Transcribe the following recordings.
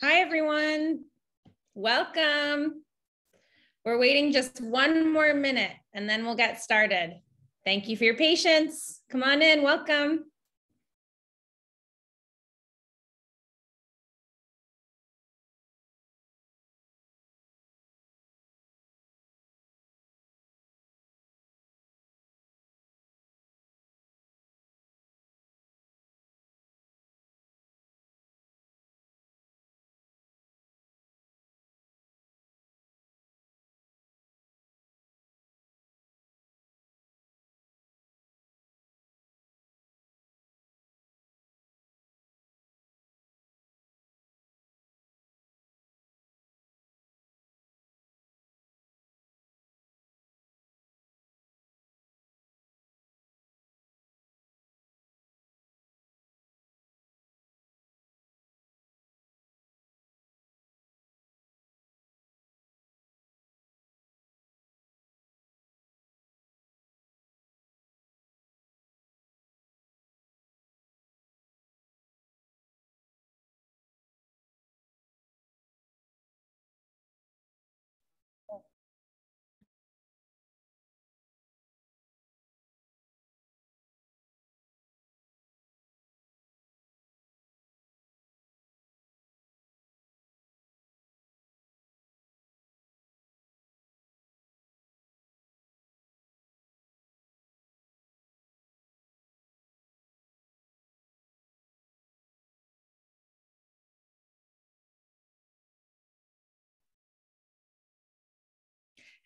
Hi, everyone. Welcome. We're waiting just one more minute and then we'll get started. Thank you for your patience. Come on in. Welcome.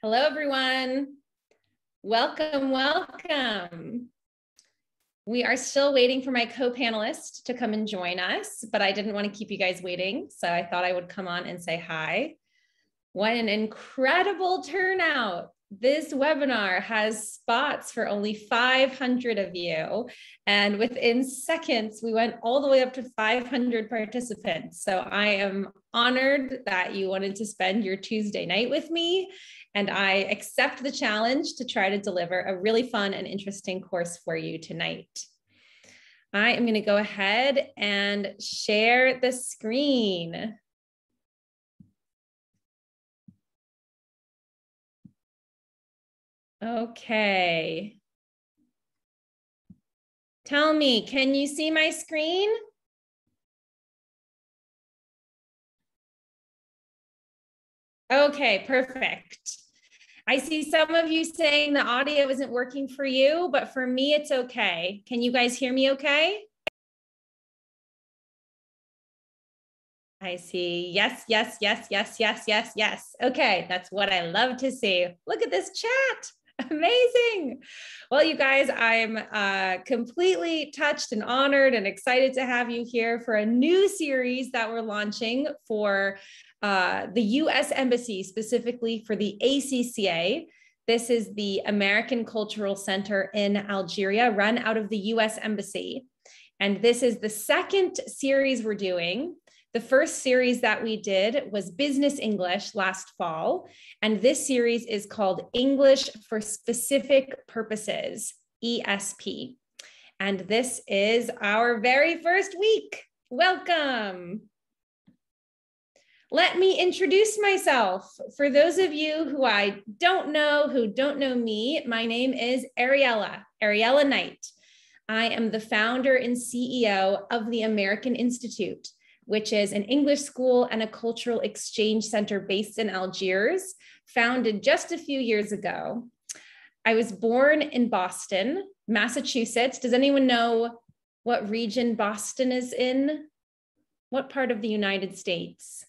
Hello, everyone. Welcome, welcome. We are still waiting for my co-panelist to come and join us, but I didn't want to keep you guys waiting, so I thought I would come on and say hi. What an incredible turnout. This webinar has spots for only 500 of you, and within seconds, we went all the way up to 500 participants. So I am honored that you wanted to spend your Tuesday night with me, and I accept the challenge to try to deliver a really fun and interesting course for you tonight. I am going to go ahead and share the screen. Okay. Tell me, can you see my screen? Okay, perfect. I see some of you saying the audio isn't working for you, but for me, it's okay. Can you guys hear me okay? I see. Yes, yes, yes, yes, yes, yes, yes. Okay, that's what I love to see. Look at this chat. Amazing. Well, you guys, I'm completely touched and honored and excited to have you here for a new series that we're launching for the U.S. Embassy, specifically for the ACCA. This is the American Cultural Center in Algeria, run out of the U.S. Embassy. And this is the second series we're doing. The first series that we did was Business English last fall, and this series is called English for Specific Purposes, ESP. And this is our very first week. Welcome. Let me introduce myself. For those of you who I don't know, who don't know me, my name is Ariella Knight. I am the founder and CEO of the American Institute, which is an English school and a cultural exchange center based in Algiers, founded just a few years ago. I was born in Boston, Massachusetts. Does anyone know what region Boston is in? What part of the United States?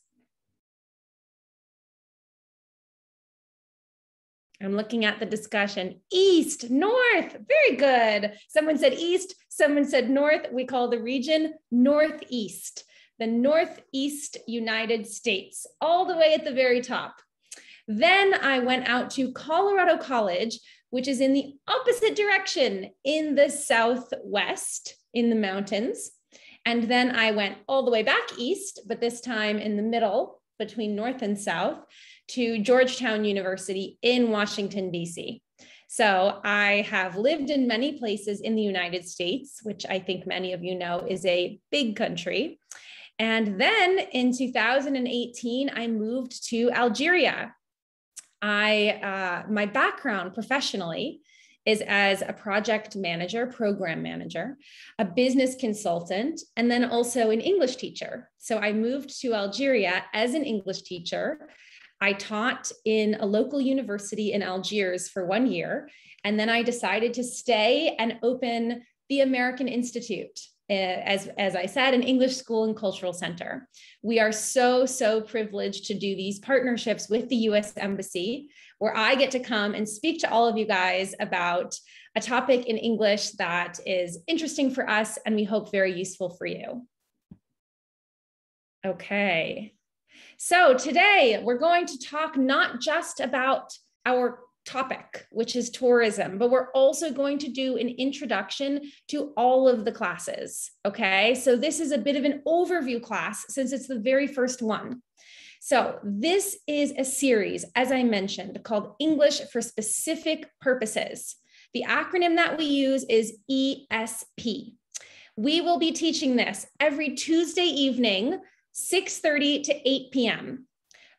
I'm looking at the discussion. East, north, very good. Someone said east, someone said north. We call the region Northeast. The Northeast United States, all the way at the very top. Then I went out to Colorado College, which is in the opposite direction in the Southwest, in the mountains. And then I went all the way back east, but this time in the middle between North and South, to Georgetown University in Washington, D.C. So I have lived in many places in the United States, which I think many of you know is a big country. And then in 2018, I moved to Algeria. My background professionally is as a project manager, program manager, a business consultant, and then also an English teacher. So I moved to Algeria as an English teacher. I taught in a local university in Algiers for 1 year, and then I decided to stay and open the American Institute, as I said, an English school and cultural center. We are so privileged to do these partnerships with the U.S. Embassy, where I get to come and speak to all of you guys about a topic in English that is interesting for us and we hope very useful for you. Okay, so today we're going to talk not just about our topic, which is tourism, but we're also going to do an introduction to all of the classes. Okay, so this is a bit of an overview class since it's the very first one. So this is a series, as I mentioned, called English for Specific Purposes. The acronym that we use is ESP. We will be teaching this every Tuesday evening, 6:30 to 8 p.m.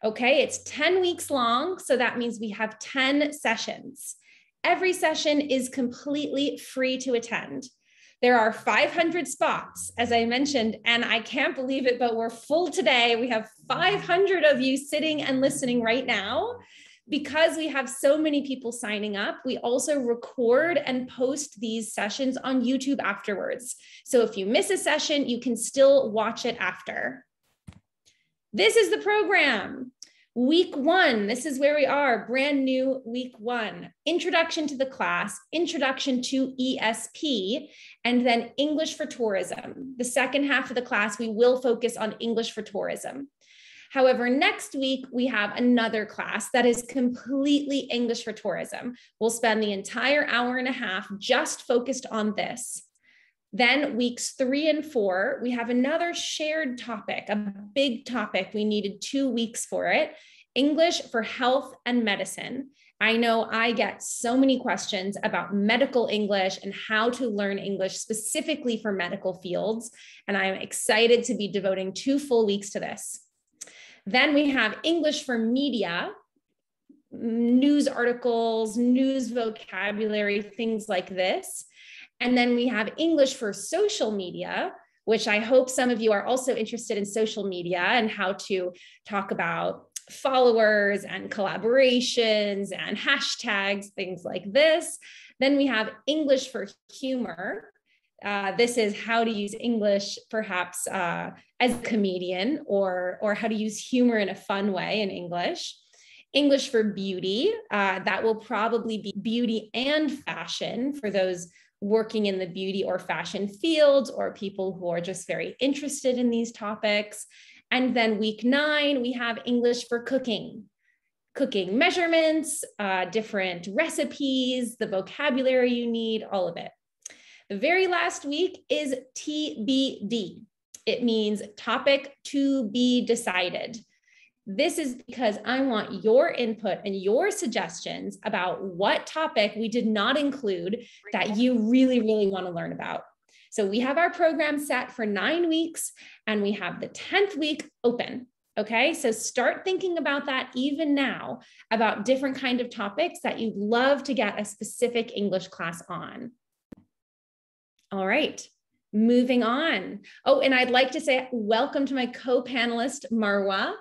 Okay, it's 10 weeks long, so that means we have 10 sessions. Every session is completely free to attend. There are 500 spots, as I mentioned, and I can't believe it, but we're full today. We have 500 of you sitting and listening right now. Because we have so many people signing up, we also record and post these sessions on YouTube afterwards. So if you miss a session, you can still watch it after. This is the program. Week 1, this is where we are, brand new week 1. Introduction to the class, introduction to ESP, and then English for tourism. The second half of the class, we will focus on English for tourism. However, next week, we have another class that is completely English for tourism. We'll spend the entire hour and a half just focused on this. Then weeks 3 and 4, we have another shared topic, a big topic. We needed 2 weeks for it, English for health and medicine. I know I get so many questions about medical English and how to learn English specifically for medical fields, and I'm excited to be devoting 2 full weeks to this. Then we have English for media, news articles, news vocabulary, things like this. And then we have English for social media, which I hope some of you are also interested in social media and how to talk about followers and collaborations and hashtags, things like this. Then we have English for humor. This is how to use English perhaps as a comedian or how to use humor in a fun way in English. English for beauty, that will probably be beauty and fashion for those working in the beauty or fashion fields or people who are just very interested in these topics. And then week 9, we have English for cooking measurements, different recipes, the vocabulary you need, all of it. The very last week is TBD. It means topic to be decided. This is because I want your input and your suggestions about what topic we did not include that you really, really want to learn about. So we have our program set for 9 weeks and we have the 10th week open. Okay, so start thinking about that even now, about different kind of topics that you'd love to get a specific English class on. All right, moving on. Oh, and I'd like to say welcome to my co-panelist, Marwa.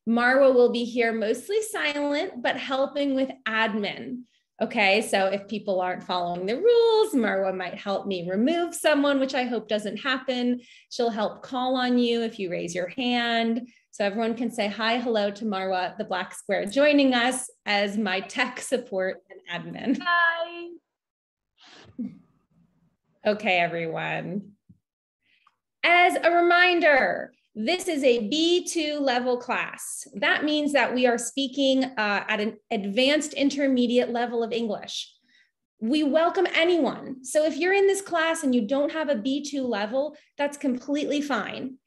Marwa will be here mostly silent, but helping with admin. Okay, so if people aren't following the rules, Marwa might help me remove someone, which I hope doesn't happen. She'll help call on you if you raise your hand. So everyone can say hi, hello to Marwa, the black square, joining us as my tech support and admin. Hi. Okay, everyone. As a reminder, this is a B2 level class. That means that we are speaking at an advanced intermediate level of English. We welcome anyone. So if you're in this class and you don't have a B2 level, that's completely fine.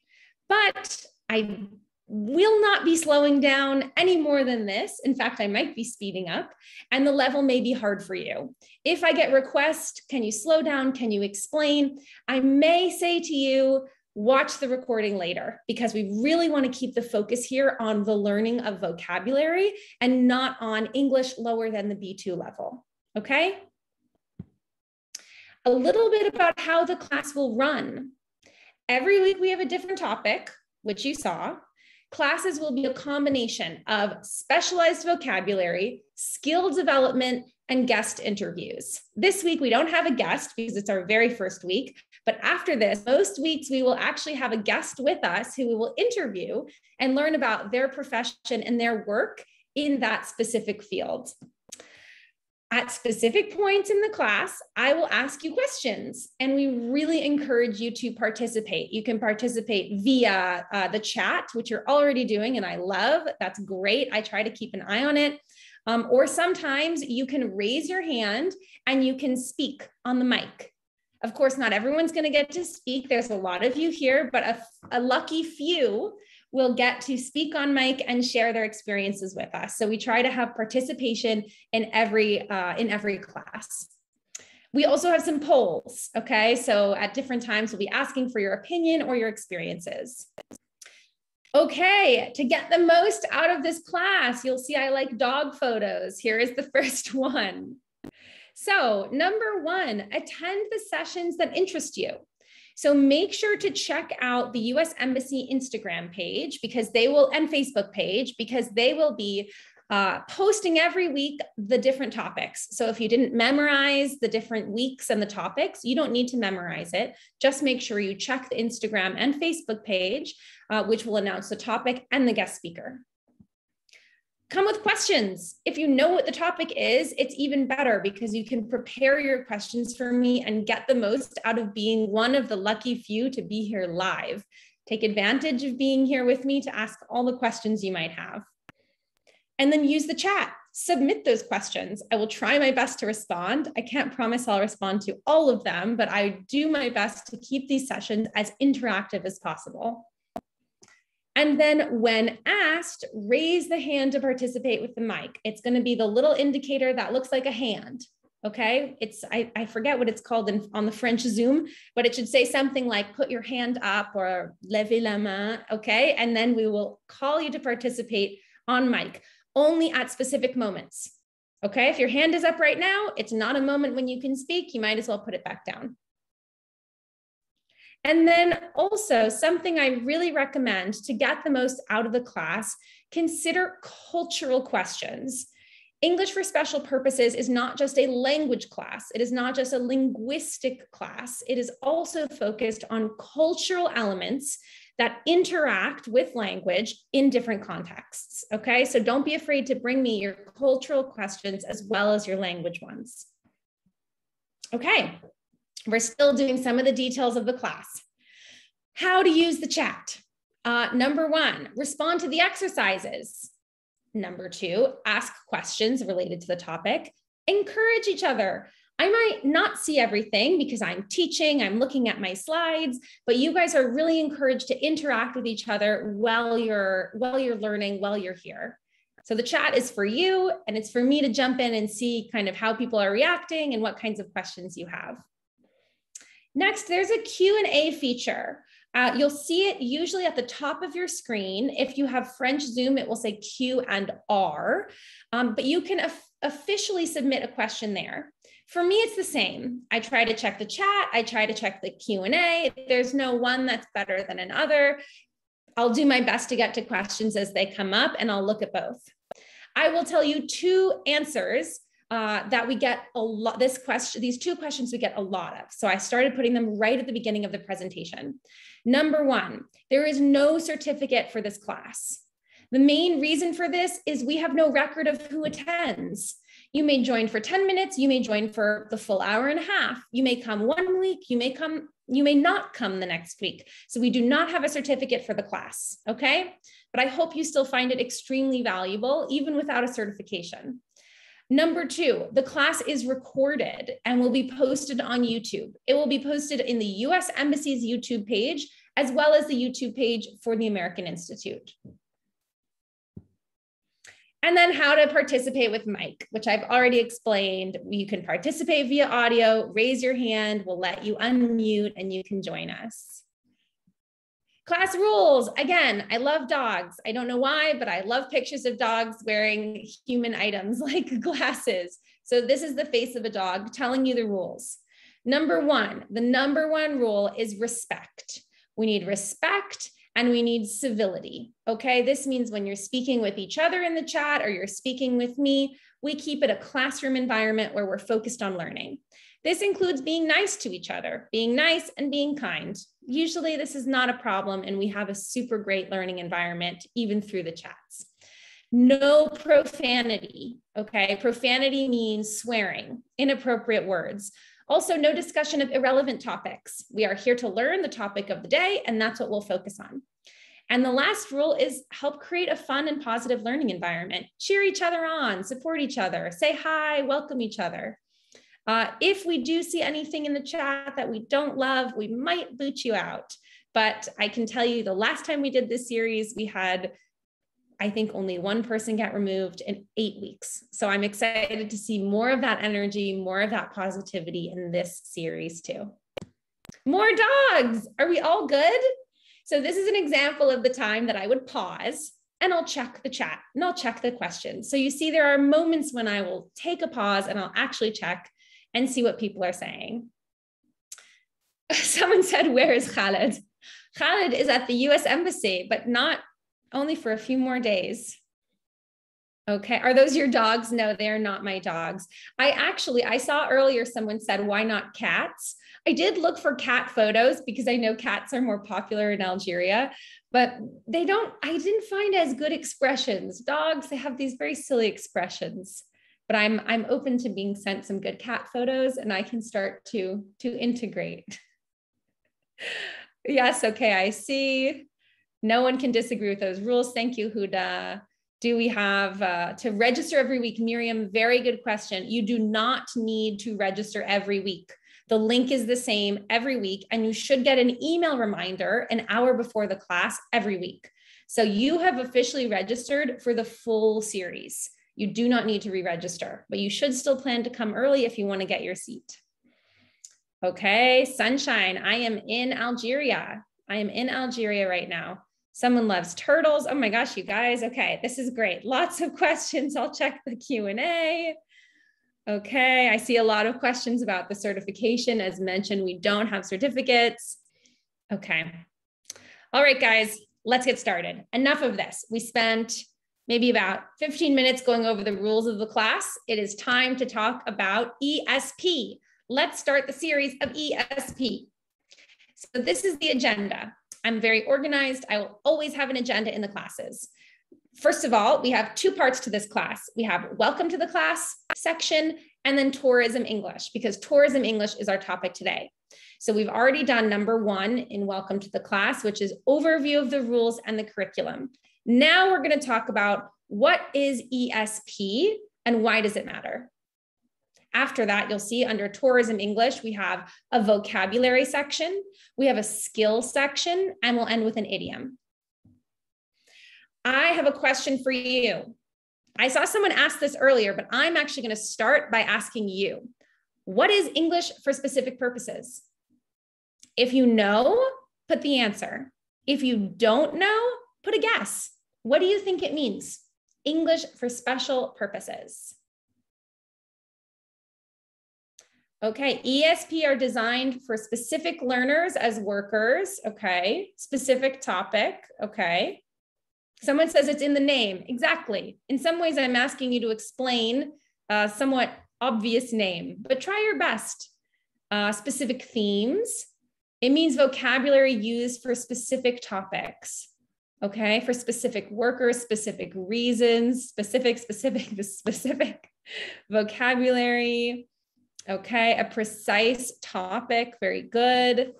But I will not be slowing down any more than this. In fact, I might be speeding up and the level may be hard for you. If I get requests, can you slow down? Can you explain? I may say to you, watch the recording later, because we really want to keep the focus here on the learning of vocabulary and not on English lower than the B2 level, okay? A little bit about how the class will run. Every week we have a different topic, which you saw. Classes will be a combination of specialized vocabulary, skill development, and guest interviews. This week, we don't have a guest because it's our very first week, but after this, most weeks we will actually have a guest with us who we will interview and learn about their profession and their work in that specific field. At specific points in the class, I will ask you questions, and we really encourage you to participate. You can participate via the chat, which you're already doing, and I love. That's great. I try to keep an eye on it. Or sometimes you can raise your hand and you can speak on the mic. Of course, not everyone's going to get to speak. There's a lot of you here, but a lucky few will get to speak on mic and share their experiences with us. So we try to have participation in every class. We also have some polls, okay? So at different times, we'll be asking for your opinion or your experiences. Okay, to get the most out of this class, you'll see I like dog photos. Here is the first one. So number one, attend the sessions that interest you. So make sure to check out the U.S. Embassy Instagram page and Facebook page, because they will be posting every week the different topics. So if you didn't memorize the different weeks and the topics, you don't need to memorize it. Just make sure you check the Instagram and Facebook page, which will announce the topic and the guest speaker. Come with questions. If you know what the topic is, it's even better, because you can prepare your questions for me and get the most out of being one of the lucky few to be here live. Take advantage of being here with me to ask all the questions you might have. And then use the chat. Submit those questions. I will try my best to respond. I can't promise I'll respond to all of them, but I do my best to keep these sessions as interactive as possible. And then when asked, raise the hand to participate with the mic. It's going to be the little indicator that looks like a hand, okay? I forget what it's called on the French Zoom, but it should say something like put your hand up or levez la main, okay? And then we will call you to participate on mic, only at specific moments, okay? If your hand is up right now, it's not a moment when you can speak, you might as well put it back down. And then also something I really recommend to get the most out of the class, consider cultural questions. English for Special Purposes is not just a language class. It is not just a linguistic class. It is also focused on cultural elements that interact with language in different contexts, okay? So don't be afraid to bring me your cultural questions as well as your language ones. Okay. We're still doing some of the details of the class. How to use the chat. Number one, respond to the exercises. Number two, ask questions related to the topic. Encourage each other. I might not see everything because I'm teaching, I'm looking at my slides, but you guys are really encouraged to interact with each other while you're learning, while you're here. So the chat is for you, and it's for me to jump in and see kind of how people are reacting and what kinds of questions you have. Next, there's a Q&A feature. You'll see it usually at the top of your screen. If you have French Zoom, it will say Q and R, but you can officially submit a question there. For me, it's the same. I try to check the chat. I try to check the Q&A. There's no one that's better than another. I'll do my best to get to questions as they come up, and I'll look at both. I will tell you two answers that we get a lot, these two questions we get a lot of. So I started putting them right at the beginning of the presentation. Number one, there is no certificate for this class. The main reason for this is we have no record of who attends. You may join for 10 minutes, you may join for the full hour and a half. You may come 1 week, you may not come the next week. So we do not have a certificate for the class, okay? But I hope you still find it extremely valuable, even without a certification. Number two, the class is recorded and will be posted on YouTube. It will be posted in the U.S. Embassy's YouTube page, as well as the YouTube page for the American Institute. And then how to participate with mic, which I've already explained. You can participate via audio, raise your hand, we'll let you unmute, and you can join us. Class rules. Again, I love dogs. I don't know why, but I love pictures of dogs wearing human items like glasses. So this is the face of a dog telling you the rules. Number one, the number one rule is respect. We need respect and we need civility. Okay, this means when you're speaking with each other in the chat or you're speaking with me, we keep it a classroom environment where we're focused on learning. This includes being nice to each other, being nice and being kind. Usually this is not a problem and we have a super great learning environment even through the chats. No profanity, okay? Profanity means swearing, inappropriate words. Also, no discussion of irrelevant topics. We are here to learn the topic of the day and that's what we'll focus on. And the last rule is help create a fun and positive learning environment. Cheer each other on, support each other, say hi, welcome each other. If we do see anything in the chat that we don't love, we might boot you out. But I can tell you the last time we did this series, we had, I think, only one person get removed in 8 weeks. So I'm excited to see more of that energy, more of that positivity in this series too. More dogs. Are we all good? So this is an example of the time that I would pause and I'll check the chat and I'll check the questions. So you see there are moments when I will take a pause and I'll actually check and see what people are saying. Someone said, where is Khaled? Khaled is at the U.S. Embassy, but not only for a few more days. Okay, are those your dogs? No, they are not my dogs. I saw earlier someone said, why not cats? I did look for cat photos because I know cats are more popular in Algeria, but I didn't find as good expressions. Dogs, they have these very silly expressions. But I'm open to being sent some good cat photos and I can start to integrate. Yes, okay, I see. No one can disagree with those rules. Thank you, Huda. Do we have to register every week? Miriam, very good question. You do not need to register every week. The link is the same every week and you should get an email reminder an hour before the class every week. So you have officially registered for the full series. You do not need to re-register, but you should still plan to come early if you want to get your seat. Okay, sunshine. I am in Algeria. I am in Algeria right now. Someone loves turtles. Oh my gosh, you guys. Okay, this is great. Lots of questions. I'll check the Q&A. Okay, I see a lot of questions about the certification. As mentioned, we don't have certificates. Okay. All right, guys, let's get started. Enough of this. We spent maybe about 15 minutes going over the rules of the class. It is time to talk about ESP. Let's start the series of ESP. So this is the agenda. I'm very organized. I will always have an agenda in the classes. First of all, we have two parts to this class. We have welcome to the class section and then tourism English, because tourism English is our topic today. So we've already done number one in welcome to the class, which is overview of the rules and the curriculum. Now we're going to talk about what is ESP and why does it matter? After that, you'll see under tourism English, we have a vocabulary section, we have a skill section, and we'll end with an idiom. I have a question for you. I saw someone ask this earlier, but I'm actually going to start by asking you, what is English for specific purposes? If you know, put the answer. If you don't know, put a guess. What do you think it means? English for special purposes. Okay, ESP are designed for specific learners as workers. Okay, specific topic. Okay. Someone says it's in the name. Exactly. In some ways, I'm asking you to explain a somewhat obvious name, but try your best. Specific themes. It means vocabulary used for specific topics. Okay, for specific workers, specific reasons, specific vocabulary. Okay, a precise topic, very good.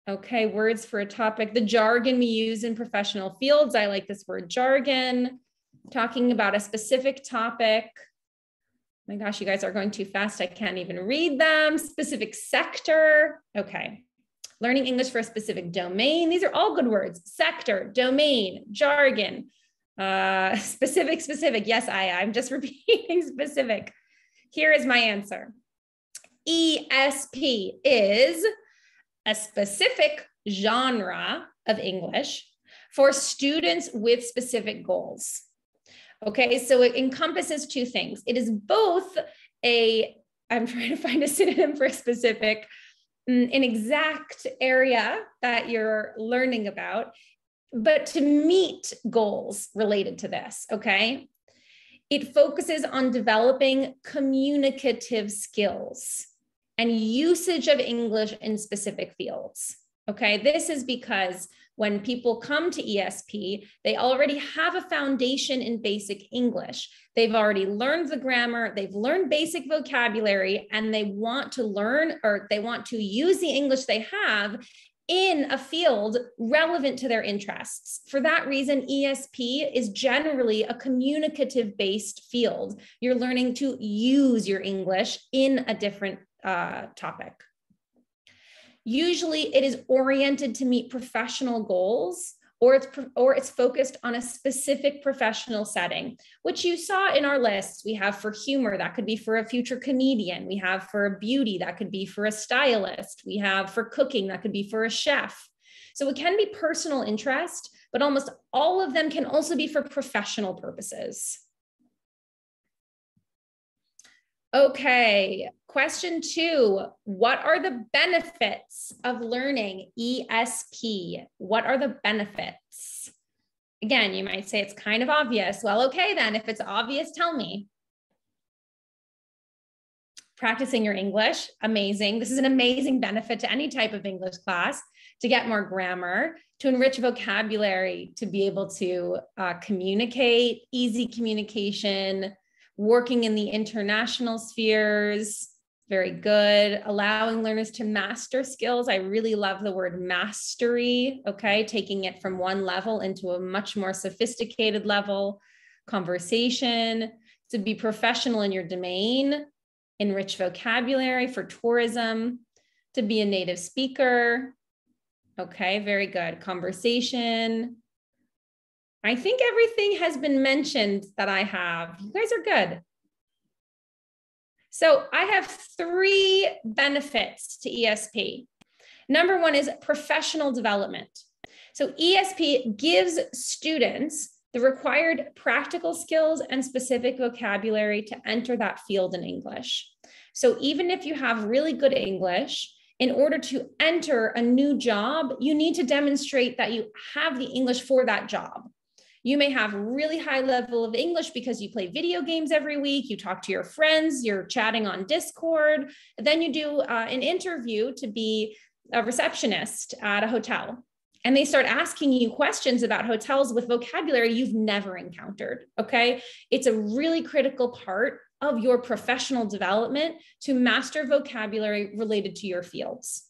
Okay, words for a topic. The jargon we use in professional fields, I like this word jargon. Talking about a specific topic. My gosh, you guys are going too fast. I can't even read them. Specific sector. Okay. Learning English for a specific domain. These are all good words. Sector, domain, jargon, specific. Yes, I'm just repeating specific. Here is my answer. ESP is a specific genre of English for students with specific goals. Okay, so it encompasses two things. It is both I'm trying to find a synonym for specific, an exact area that you're learning about, but to meet goals related to this, okay? It focuses on developing communicative skills and usage of English in specific fields, okay? This is because when people come to ESP, they already have a foundation in basic English. They've already learned the grammar, they've learned basic vocabulary, and they want to learn, or they want to use the English they have in a field relevant to their interests. For that reason, ESP is generally a communicative-based field. You're learning to use your English in a different topic. Usually it is oriented to meet professional goals, or it's focused on a specific professional setting, which you saw in our lists. We have for humor, that could be for a future comedian. We have for beauty, that could be for a stylist. We have for cooking, that could be for a chef. So it can be personal interest, but almost all of them can also be for professional purposes. Okay, question 2, what are the benefits of learning ESP? What are the benefits? Again, you might say it's kind of obvious. Well, okay then, if it's obvious, tell me. Practicing your English, amazing. This is an amazing benefit to any type of English class, to get more grammar, to enrich vocabulary, to be able to communicate, easy communication, working in the international spheres, very good. Allowing learners to master skills. I really love the word mastery, okay? Taking it from one level into a much more sophisticated level. Conversation, to be professional in your domain, enrich vocabulary for tourism, to be a native speaker. Okay, very good. Conversation. I think everything has been mentioned that I have. You guys are good. So I have 3 benefits to ESP. Number 1 is professional development. So ESP gives students the required practical skills and specific vocabulary to enter that field in English. So even if you have really good English, in order to enter a new job, you need to demonstrate that you have the English for that job. You may have really high level of English because you play video games every week, you talk to your friends, you're chatting on Discord, then you do an interview to be a receptionist at a hotel. And they start asking you questions about hotels with vocabulary you've never encountered, okay? It's a really critical part of your professional development to master vocabulary related to your fields.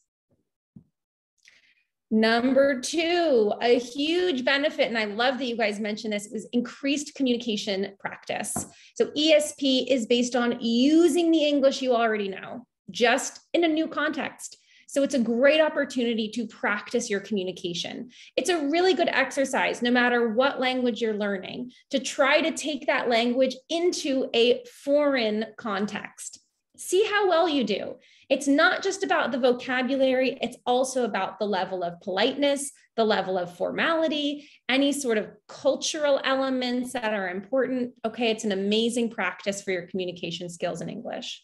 Number 2, a huge benefit, and I love that you guys mentioned this, is increased communication practice. So ESP is based on using the English you already know, just in a new context. So it's a great opportunity to practice your communication. It's a really good exercise, no matter what language you're learning, to try to take that language into a foreign context. See how well you do. It's not just about the vocabulary, it's also about the level of politeness, the level of formality, any sort of cultural elements that are important. Okay, it's an amazing practice for your communication skills in English.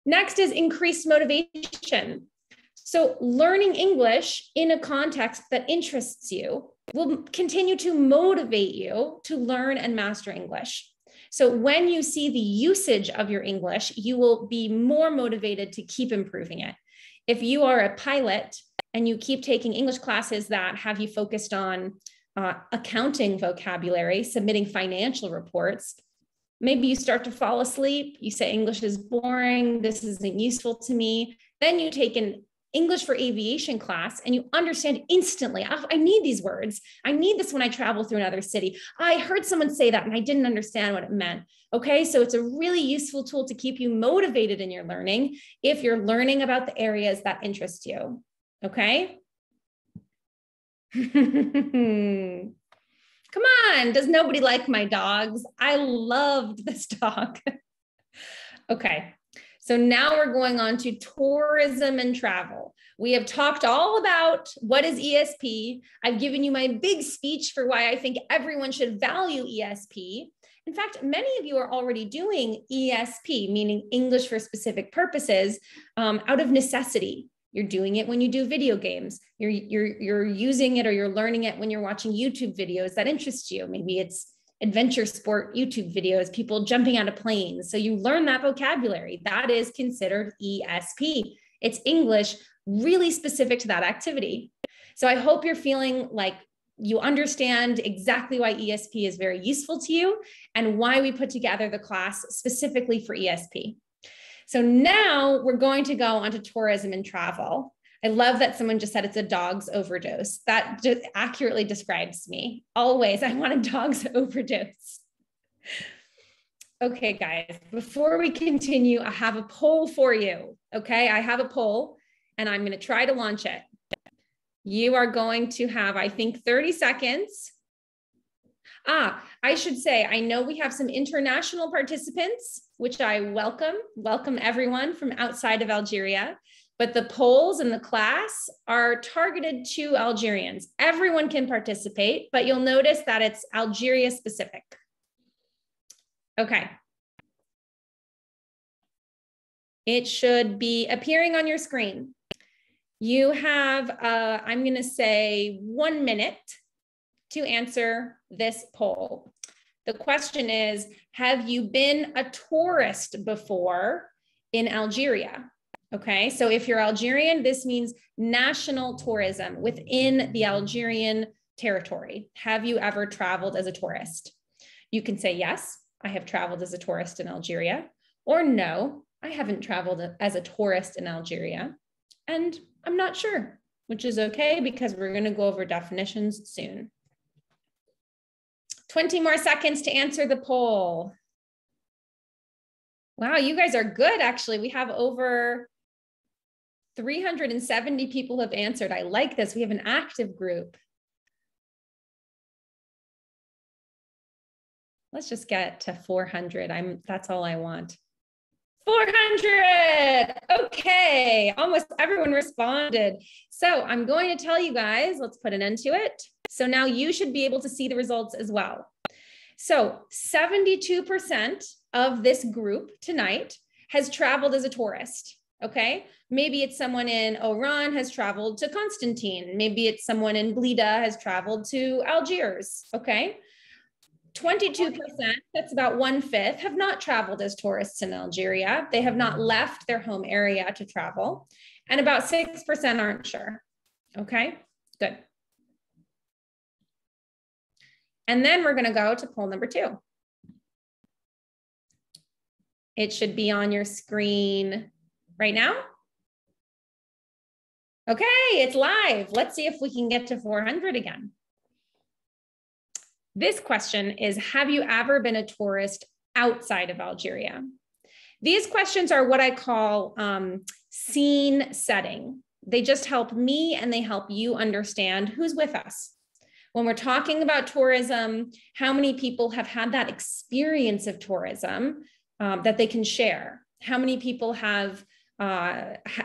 Next is increased motivation. So learning English in a context that interests you will continue to motivate you to learn and master English. So when you see the usage of your English, you will be more motivated to keep improving it. If you are a pilot and you keep taking English classes that have you focused on accounting vocabulary, submitting financial reports, maybe you start to fall asleep, you say English is boring, this isn't useful to me. Then you take an English for aviation class and you understand instantly, I need these words. I need this when I travel through another city. I heard someone say that and I didn't understand what it meant. Okay, so it's a really useful tool to keep you motivated in your learning if you're learning about the areas that interest you. Okay? Come on, does nobody like my dogs? I loved this dog. Okay. So now we're going on to tourism and travel. We have talked all about what is ESP. I've given you my big speech for why I think everyone should value ESP. In fact, many of you are already doing ESP, meaning English for specific purposes, out of necessity. You're doing it when you do video games. You're using it or you're learning it when you're watching YouTube videos that interest you. Maybe it's adventure sport YouTube videos, people jumping out of planes. So you learn that vocabulary. That is considered ESP. It's English really specific to that activity. So I hope you're feeling like you understand exactly why ESP is very useful to you and why we put together the class specifically for ESP. So now we're going to go on to tourism and travel. I love that someone just said it's a dog's overdose. That just accurately describes me. Always, I want a dog's overdose. Okay, guys, before we continue, I have a poll for you. Okay, I have a poll and I'm going to try to launch it. You are going to have, I think, 30 seconds. I should say, I know we have some international participants, which I welcome everyone from outside of Algeria. But the polls in the class are targeted to Algerians. Everyone can participate, but you'll notice that it's Algeria specific. Okay. It should be appearing on your screen. You have, I'm going to say 1 minute to answer this poll. The question is, have you been a tourist before in Algeria? Okay, so if you're Algerian, this means national tourism within the Algerian territory. Have you ever traveled as a tourist? You can say, yes, I have traveled as a tourist in Algeria, or no, I haven't traveled as a tourist in Algeria, and I'm not sure, which is okay because we're going to go over definitions soon. 20 more seconds to answer the poll. Wow, you guys are good, actually. We have over 370 people have answered. I like this. We have an active group. Let's just get to 400. That's all I want. 400. Okay, almost everyone responded. So I'm going to tell you guys, let's put an end to it. So now you should be able to see the results as well. So 72% of this group tonight has traveled as a tourist. Okay, maybe it's someone in Oran has traveled to Constantine. Maybe it's someone in Blida has traveled to Algiers. Okay, 22%, that's about 1/5, have not traveled as tourists in Algeria. They have not left their home area to travel. And about 6% aren't sure. Okay, good. And then we're going to go to poll number 2. It should be on your screen right now. Okay, it's live. Let's see if we can get to 400 again. This question is, have you ever been a tourist outside of Algeria? These questions are what I call scene setting. They just help me and they help you understand who's with us. When we're talking about tourism, how many people have had that experience of tourism that they can share? How many people have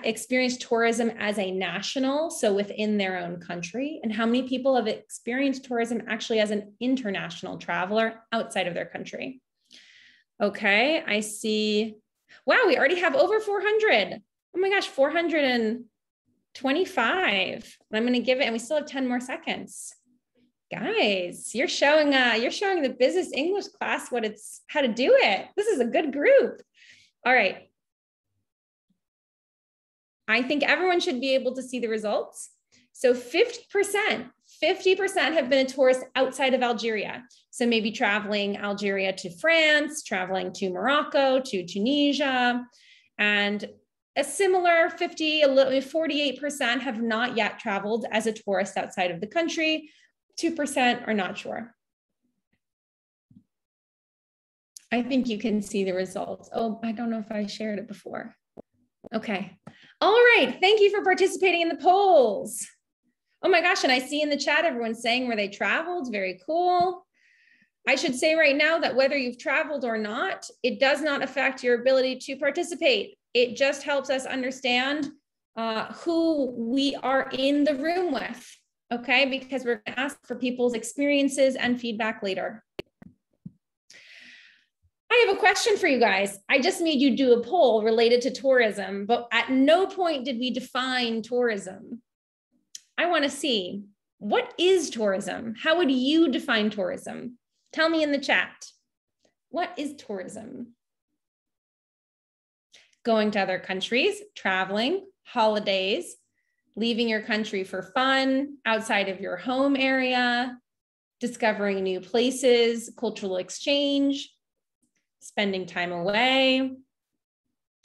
experienced tourism as a national, so within their own country? And how many people have experienced tourism actually as an international traveler outside of their country? Okay, I see. Wow, we already have over 400. Oh my gosh, 425. I'm going to give it, and we still have 10 more seconds. Guys, you're showing the business English class how to do it. This is a good group. All right. I think everyone should be able to see the results. So 50% have been a tourist outside of Algeria. So maybe traveling Algeria to France, traveling to Morocco, to Tunisia, and a similar 48% have not yet traveled as a tourist outside of the country. 2% are not sure. I think you can see the results. Oh, I don't know if I shared it before. Okay. All right. Thank you for participating in the polls. Oh my gosh. And I see in the chat, everyone's saying where they traveled. Very cool. I should say right now that whether you've traveled or not, it does not affect your ability to participate. It just helps us understand who we are in the room with, okay? Because we're going to ask for people's experiences and feedback later. I have a question for you guys. I just made you do a poll related to tourism, but at no point did we define tourism. I want to see, what is tourism? How would you define tourism? Tell me in the chat. What is tourism? Going to other countries, traveling, holidays, leaving your country for fun, outside of your home area, discovering new places, cultural exchange, spending time away.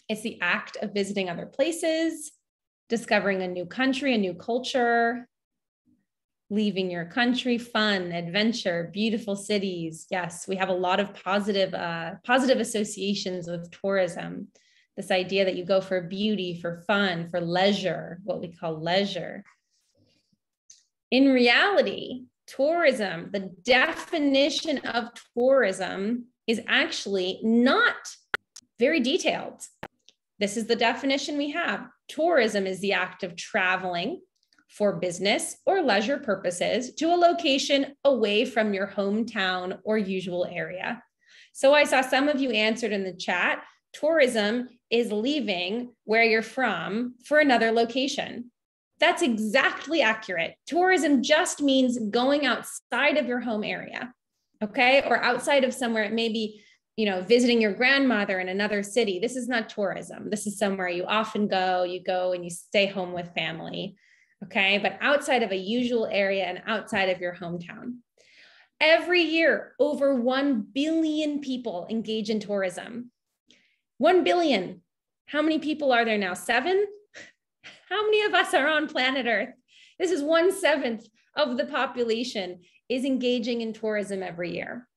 It's the act of visiting other places, discovering a new country, a new culture, leaving your country, fun, adventure, beautiful cities. Yes, we have a lot of positive associations with tourism. This idea that you go for beauty, for fun, for leisure, what we call leisure. In reality, tourism, the definition of tourism is actually not very detailed. This is the definition we have. Tourism is the act of traveling for business or leisure purposes to a location away from your hometown or usual area. So I saw some of you answered in the chat, tourism is leaving where you're from for another location. That's exactly accurate. Tourism just means going outside of your home area, okay? Or outside of somewhere, it may be, you know, visiting your grandmother in another city. This is not tourism. This is somewhere you often go, and you stay home with family, okay? But outside of a usual area and outside of your hometown. Every year, over 1 billion people engage in tourism. 1 billion. How many people are there now? 7? How many of us are on planet Earth? This is 1/7 of the population is engaging in tourism every year.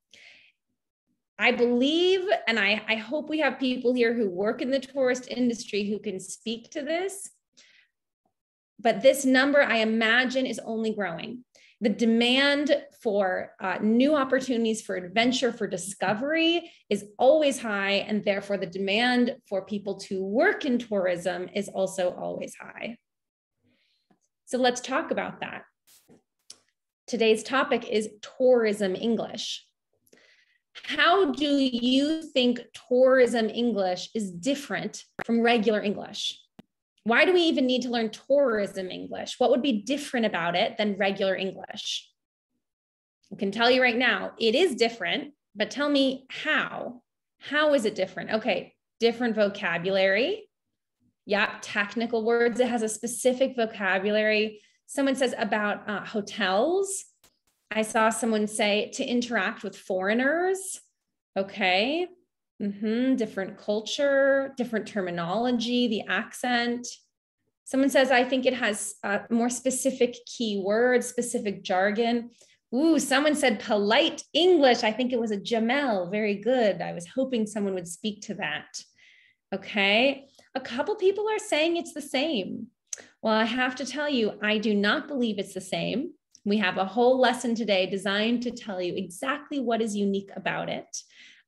I believe, and I hope we have people here who work in the tourist industry who can speak to this, but this number, I imagine, is only growing. The demand for new opportunities for adventure, for discovery is always high, and therefore the demand for people to work in tourism is also always high. So let's talk about that. Today's topic is tourism English. How do you think tourism English is different from regular English? Why do we even need to learn tourism English? What would be different about it than regular English? I can tell you right now, it is different, but tell me how. How is it different? Okay, different vocabulary. Yeah, technical words. It has a specific vocabulary. Someone says about hotels. I saw someone say to interact with foreigners. Okay. Different culture, different terminology, the accent. Someone says, I think it has more specific keywords, specific jargon. Ooh, someone said polite English. I think it was a Jamel. Very good. I was hoping someone would speak to that. Okay. A couple people are saying it's the same. Well, I have to tell you, I do not believe it's the same. We have a whole lesson today designed to tell you exactly what is unique about it.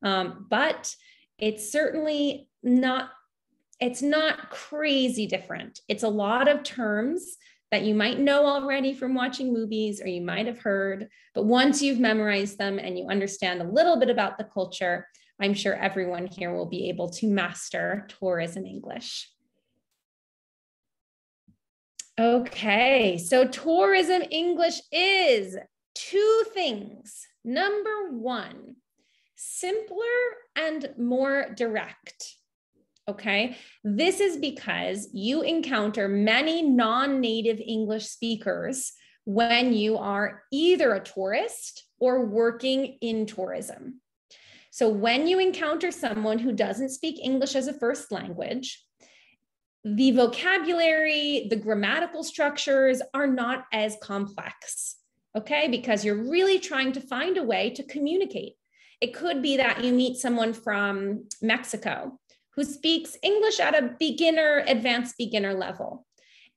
But it's certainly not, it's not crazy different. It's a lot of terms that you might know already from watching movies or you might have heard, but once you've memorized them and you understand a little bit about the culture, I'm sure everyone here will be able to master tourism English. Okay, so tourism English is 2 things. Number 1, simpler and more direct. Okay, this is because you encounter many non-native English speakers when you are either a tourist or working in tourism. So when you encounter someone who doesn't speak English as a first language, the vocabulary, the grammatical structures are not as complex, okay? Because you're really trying to find a way to communicate. It could be that you meet someone from Mexico who speaks English at a beginner, advanced beginner level.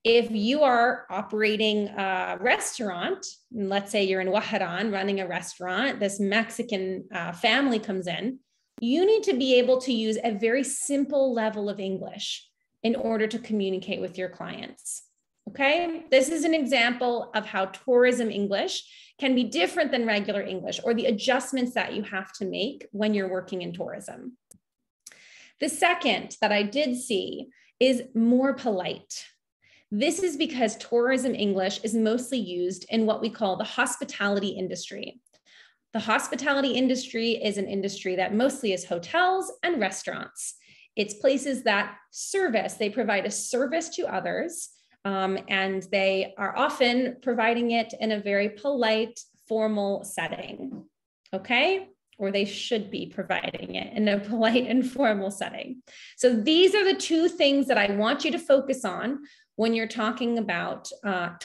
If you are operating a restaurant, let's say you're in Waharan running a restaurant, this Mexican family comes in, you need to be able to use a very simple level of English in order to communicate with your clients. Okay, this is an example of how tourism English can be different than regular English, or the adjustments that you have to make when you're working in tourism. The second that I did see is more polite. This is because tourism English is mostly used in what we call the hospitality industry. The hospitality industry is an industry that mostly is hotels and restaurants. It's places that they provide a service to others, and they are often providing it in a very polite, formal setting, okay? Or they should be providing it in a polite and formal setting. So these are the two things that I want you to focus on when you're talking about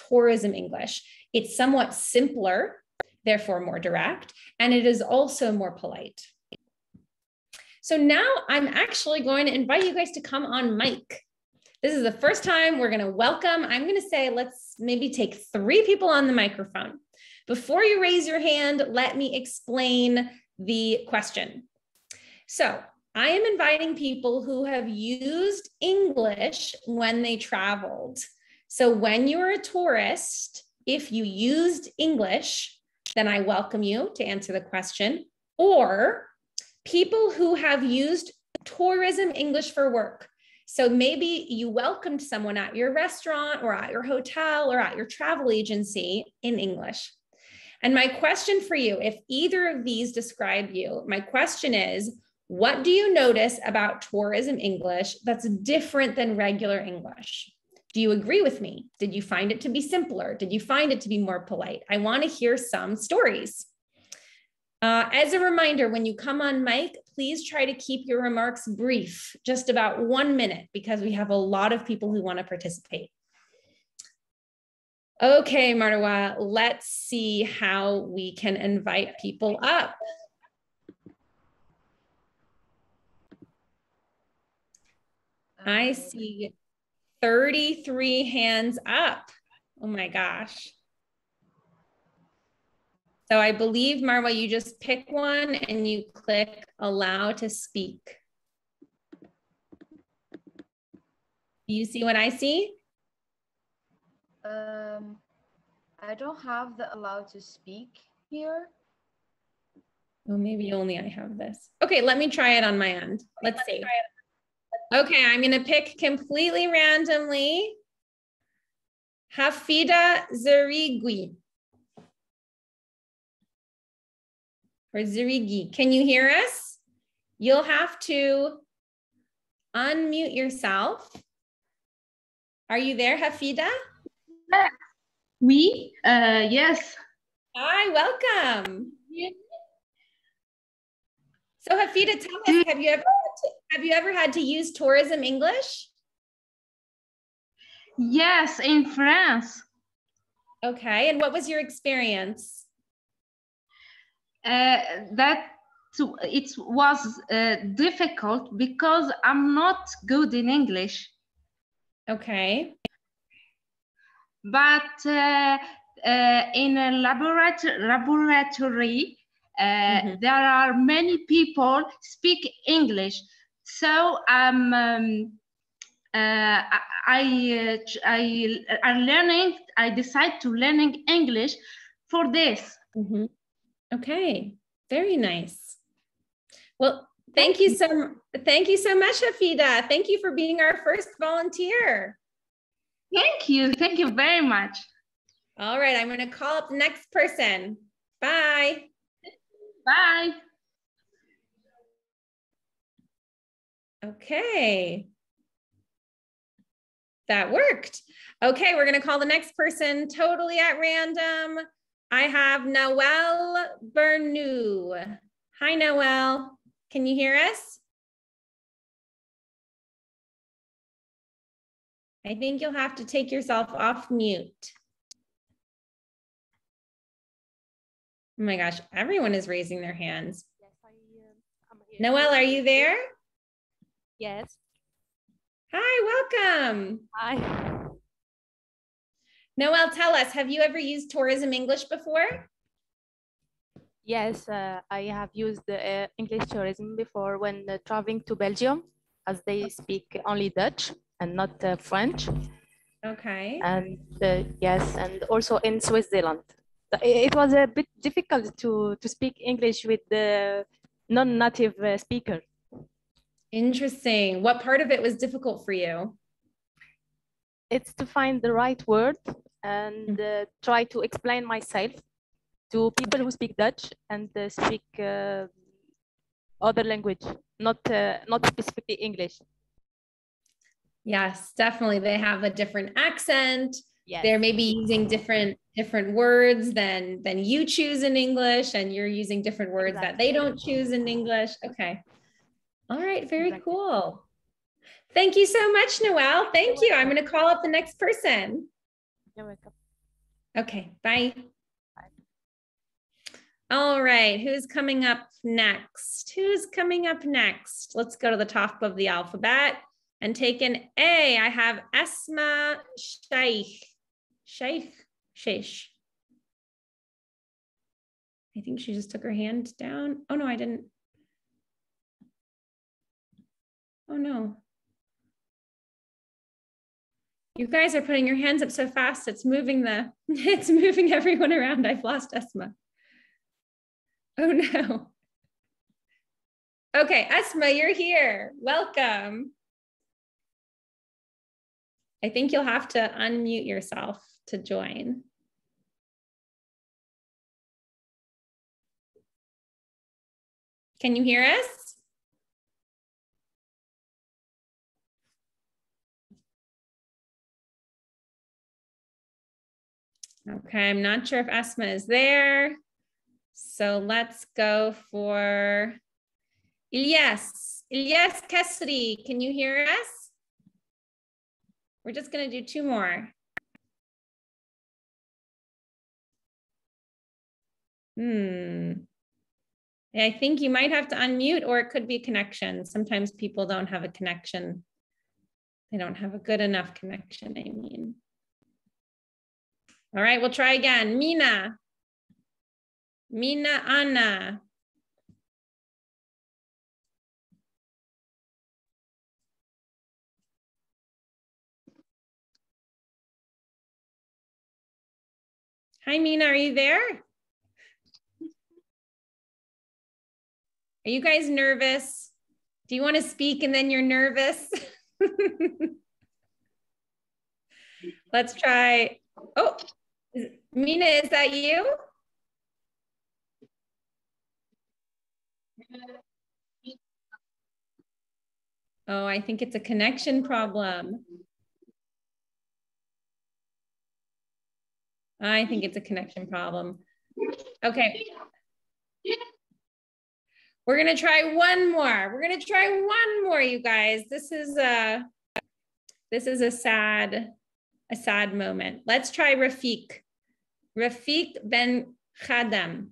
tourism English. It's somewhat simpler, therefore more direct, and it is also more polite. So now I'm actually going to invite you guys to come on mic. This is the first time we're going to welcome. I'm going to say, let's maybe take 3 people on the microphone. Before you raise your hand, let me explain the question. So I am inviting people who have used English when they traveled. So when you're a tourist, if you used English, then I welcome you to answer the question. Or people who have used tourism English for work. So maybe you welcomed someone at your restaurant or at your hotel or at your travel agency in English. And my question for you, if either of these describe you, my question is, what do you notice about tourism English that's different than regular English? Do you agree with me? Did you find it to be simpler? Did you find it to be more polite? I want to hear some stories. As a reminder, when you come on mic, please try to keep your remarks brief, just about 1 minute, because we have a lot of people who want to participate. Okay, Marwa, let's see how we can invite people up. I see 33 hands up. Oh my gosh. So I believe, Marwa, you just pick one and you click allow to speak. Do you see what I see? I don't have the allow to speak here. Oh, maybe only I have this. Okay, let me try it on my end. Let's see. Okay, I'm gonna pick completely randomly. Hafida Zerigui. Or Zerigi. Can you hear us? You'll have to unmute yourself. Are you there, Hafida? Oui, yes. Hi, welcome. So Hafida, tell us, have you ever had to use tourism English? Yes, in France. Okay, and what was your experience? It was difficult because I'm not good in English. Okay. But in a laboratory, there are many people speak English. So I decide to learning English for this. Okay, very nice. Well, thank you so much, Hafida. Thank you for being our first volunteer. Thank you very much. All right, I'm going to call up the next person. Bye. Bye. Okay. That worked. Okay, we're going to call the next person totally at random. I have Noelle Bernou. Hi, Noelle. Can you hear us? I think you'll have to take yourself off mute. Oh my gosh, everyone is raising their hands. Yes, I'm here. Noelle, are you there? Yes. Hi, welcome. Hi. Noelle, tell us, have you ever used tourism English before? Yes, I have used English tourism before when traveling to Belgium, as they speak only Dutch and not French. Okay. And yes, and also in Switzerland. It was a bit difficult to speak English with the non-native speaker. Interesting. What part of it was difficult for you? It's to find the right word and try to explain myself to people who speak Dutch and speak other language, not specifically English. Yes, definitely. They have a different accent. Yes. They're maybe using different words than you choose in English, and you're using different words that they don't choose in English. Okay. All right, very cool. Thank you so much, Noelle. Thank you. I'm going to call up the next person. You're welcome. Okay, bye. All right, who's coming up next? Who's coming up next? Let's go to the top of the alphabet and take an A. I have Esma Sheikh. I think she just took her hand down. Oh no, I didn't. Oh no. You guys are putting your hands up so fast, it's moving it's moving everyone around. I've lost Esma. Oh no. Okay, Esma, you're here. Welcome. I think you'll have to unmute yourself to join. Can you hear us? Okay, I'm not sure if Esma is there. So let's go for Ilyas. Ilyas Kesri, can you hear us? We're just going to do two more. I think you might have to unmute, or it could be a connection. Sometimes people don't have a connection. They don't have a good enough connection, I mean. All right, we'll try again. Mina. Mina Anna. Hi, Mina, are you there? Are you guys nervous? Do you want to speak and then you're nervous? Let's try. Oh, Mina, is that you? Oh, I think it's a connection problem. I think it's a connection problem. Okay. We're going to try one more. We're going to try one more, you guys. This is a sad moment. Let's try Rafiq. Rafiq Ben Khadam.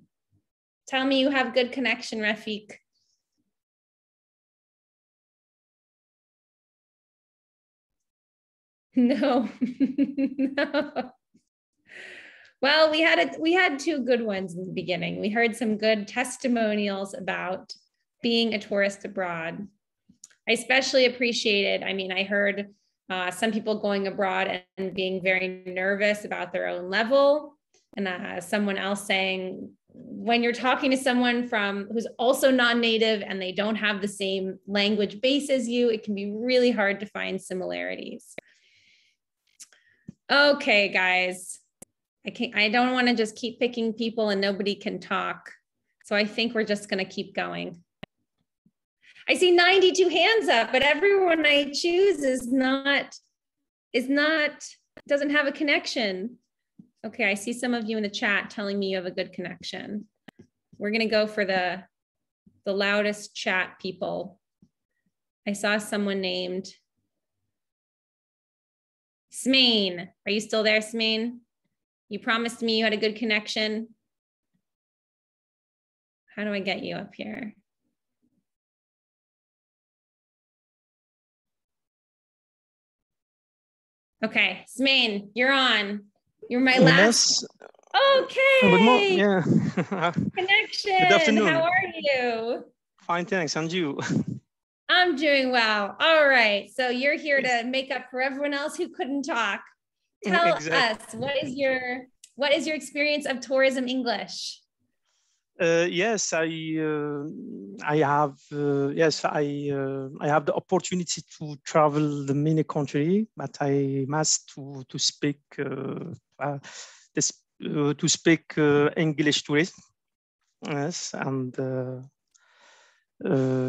Tell me you have good connection, Rafiq. No. No. Well, we had two good ones in the beginning. We heard some good testimonials about being a tourist abroad. I especially appreciated, I mean, I heard some people going abroad and being very nervous about their own level. And someone else saying, when you're talking to someone who's also non-native and they don't have the same language base as you, it can be really hard to find similarities. Okay, guys. I don't want to just keep picking people and nobody can talk. So I think we're just going to keep going. I see 92 hands up, but everyone I choose doesn't have a connection. Okay, I see some of you in the chat telling me you have a good connection. We're going to go for the loudest chat people. I saw someone named Smain. Are you still there, Smain? You promised me you had a good connection. How do I get you up here? Okay, Smain, you're on. You're my last. Oh, Okay. Good morning. Yeah. Connection. Good afternoon. How are you? Fine, thanks. And you? I'm doing well. All right. So you're here to make up for everyone else who couldn't talk. Tell us, what is your experience of tourism English? Yes, I have the opportunity to travel the many country, but I must to speak English tourism. Yes, and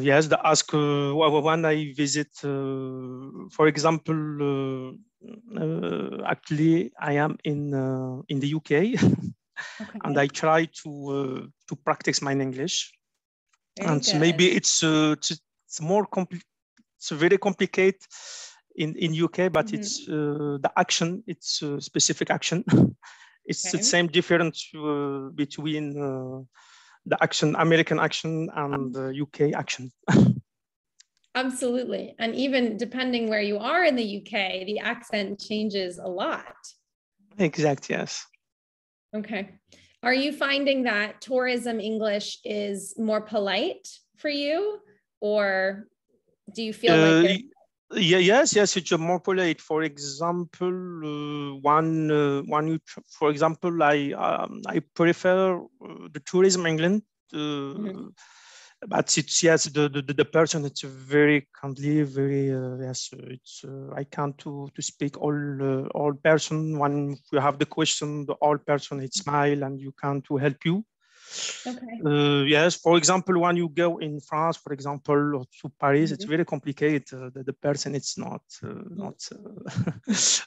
yes, the ask when I visit, for example, actually I am in the UK. Okay. And I try to practice my English. Very and so good. maybe it's more it's very complicated in UK, but it's the action, it's specific action. It's the same difference between the action, American action and UK action. Absolutely. And even depending where you are in the UK, the accent changes a lot. Exactly, yes. Okay. Are you finding that tourism English is more polite for you, or do you feel like yes, it's more polite. For example, for example, I prefer the tourism England, but it's the person. It's very kindly, very yes. It's I can't to speak all person. When you have the question, the all person it smile and you can to help you. Okay. Yes, for example, when you go in France, for example, or to Paris, it's very complicated. The person it's not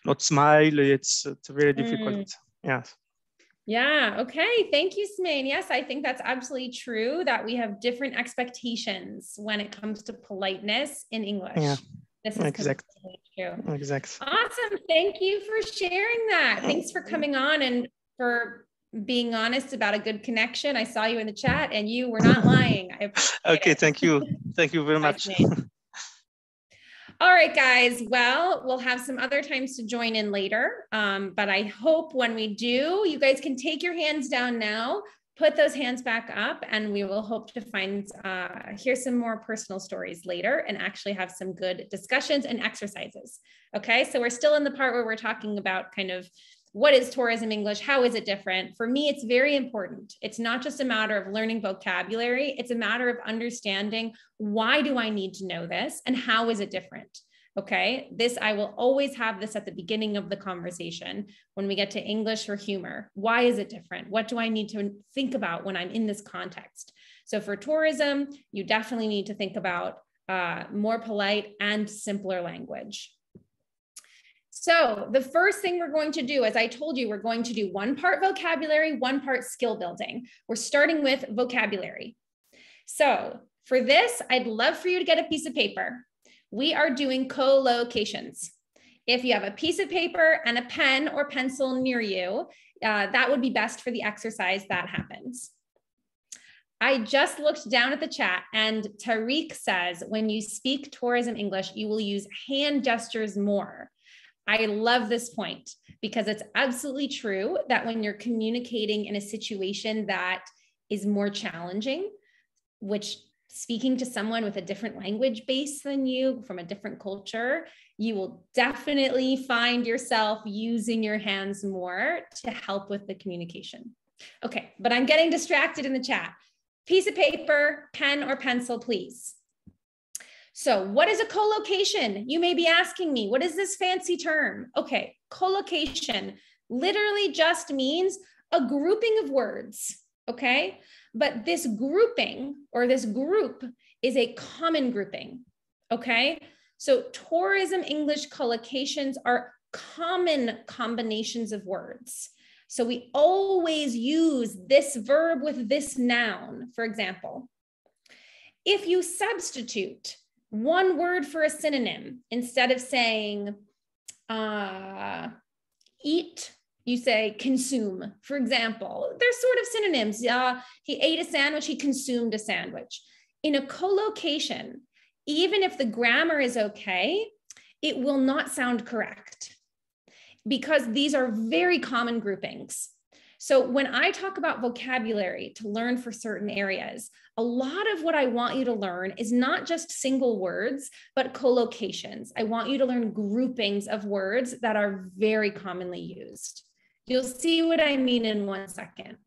not smile. It's very difficult. Yes. Yeah. Okay. Thank you, Smain. Yes, I think that's absolutely true that we have different expectations when it comes to politeness in English. Yeah. This is completely true. Exactly. Awesome. Thank you for sharing that. Thanks for coming on and for being honest about a good connection. I saw you in the chat and you were not lying. I okay. it. Thank you. Thank you very much. All right, guys. Well, we'll have some other times to join in later. But I hope when we do, you guys can take your hands down now, put those hands back up, and we will hope to hear some more personal stories later and actually have some good discussions and exercises. Okay, so we're still in the part where we're talking about kind of what is tourism English? How is it different? For me, it's very important. It's not just a matter of learning vocabulary. It's a matter of understanding why do I need to know this and how is it different? Okay, I will always have this at the beginning of the conversation when we get to English or humor. Why is it different? What do I need to think about when I'm in this context? So for tourism, you definitely need to think about more polite and simpler language. So the first thing we're going to do, as I told you, we're going to do one part vocabulary, one part skill building. We're starting with vocabulary. So for this, I'd love for you to get a piece of paper. We are doing collocations. If you have a piece of paper and a pen or pencil near you, that would be best for the exercise that happens. I just looked down at the chat and Tariq says, when you speak tourism English, you will use hand gestures more. I love this point because it's absolutely true that when you're communicating in a situation that is more challenging, which speaking to someone with a different language base than you from a different culture, you will definitely find yourself using your hands more to help with the communication. Okay, but I'm getting distracted in the chat. Piece of paper, pen or pencil, please. So what is a collocation? You may be asking me, what is this fancy term? Okay, collocation literally just means a grouping of words, okay? But this grouping or this group is a common grouping, okay? So tourism English collocations are common combinations of words. So we always use this verb with this noun, for example. If you substitute one word for a synonym, instead of saying eat, you say consume, for example. They're sort of synonyms. He ate a sandwich, he consumed a sandwich. In a collocation, even if the grammar is okay, it will not sound correct because these are very common groupings. So when I talk about vocabulary to learn for certain areas, a lot of what I want you to learn is not just single words, but collocations. I want you to learn groupings of words that are very commonly used. You'll see what I mean in 1 second.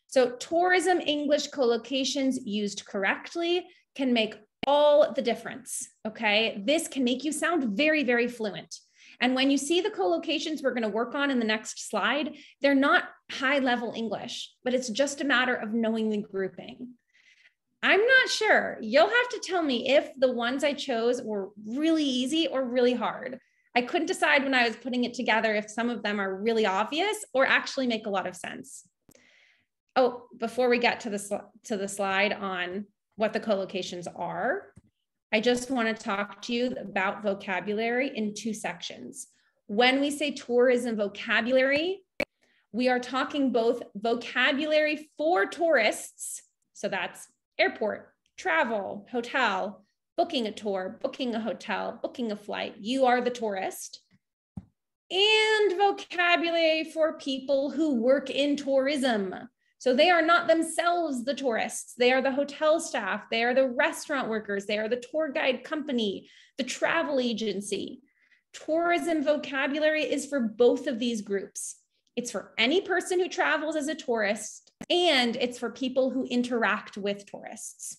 So tourism English collocations used correctly can make all the difference, okay? This can make you sound very, very fluent. And when you see the collocations we're gonna work on in the next slide, they're not high-level English, but it's just a matter of knowing the grouping. I'm not sure. You'll have to tell me if the ones I chose were really easy or really hard. I couldn't decide when I was putting it together if some of them are really obvious or actually make a lot of sense. Oh, before we get to the slide on what the collocations are, I just want to talk to you about vocabulary in 2 sections. When we say tourism vocabulary, we are talking both vocabulary for tourists, so that's airport, travel, hotel, booking a tour, booking a hotel, booking a flight, you are the tourist, and vocabulary for people who work in tourism. So they are not themselves the tourists. They are the hotel staff. They are the restaurant workers. They are the tour guide company, the travel agency. Tourism vocabulary is for both of these groups. It's for any person who travels as a tourist, and it's for people who interact with tourists.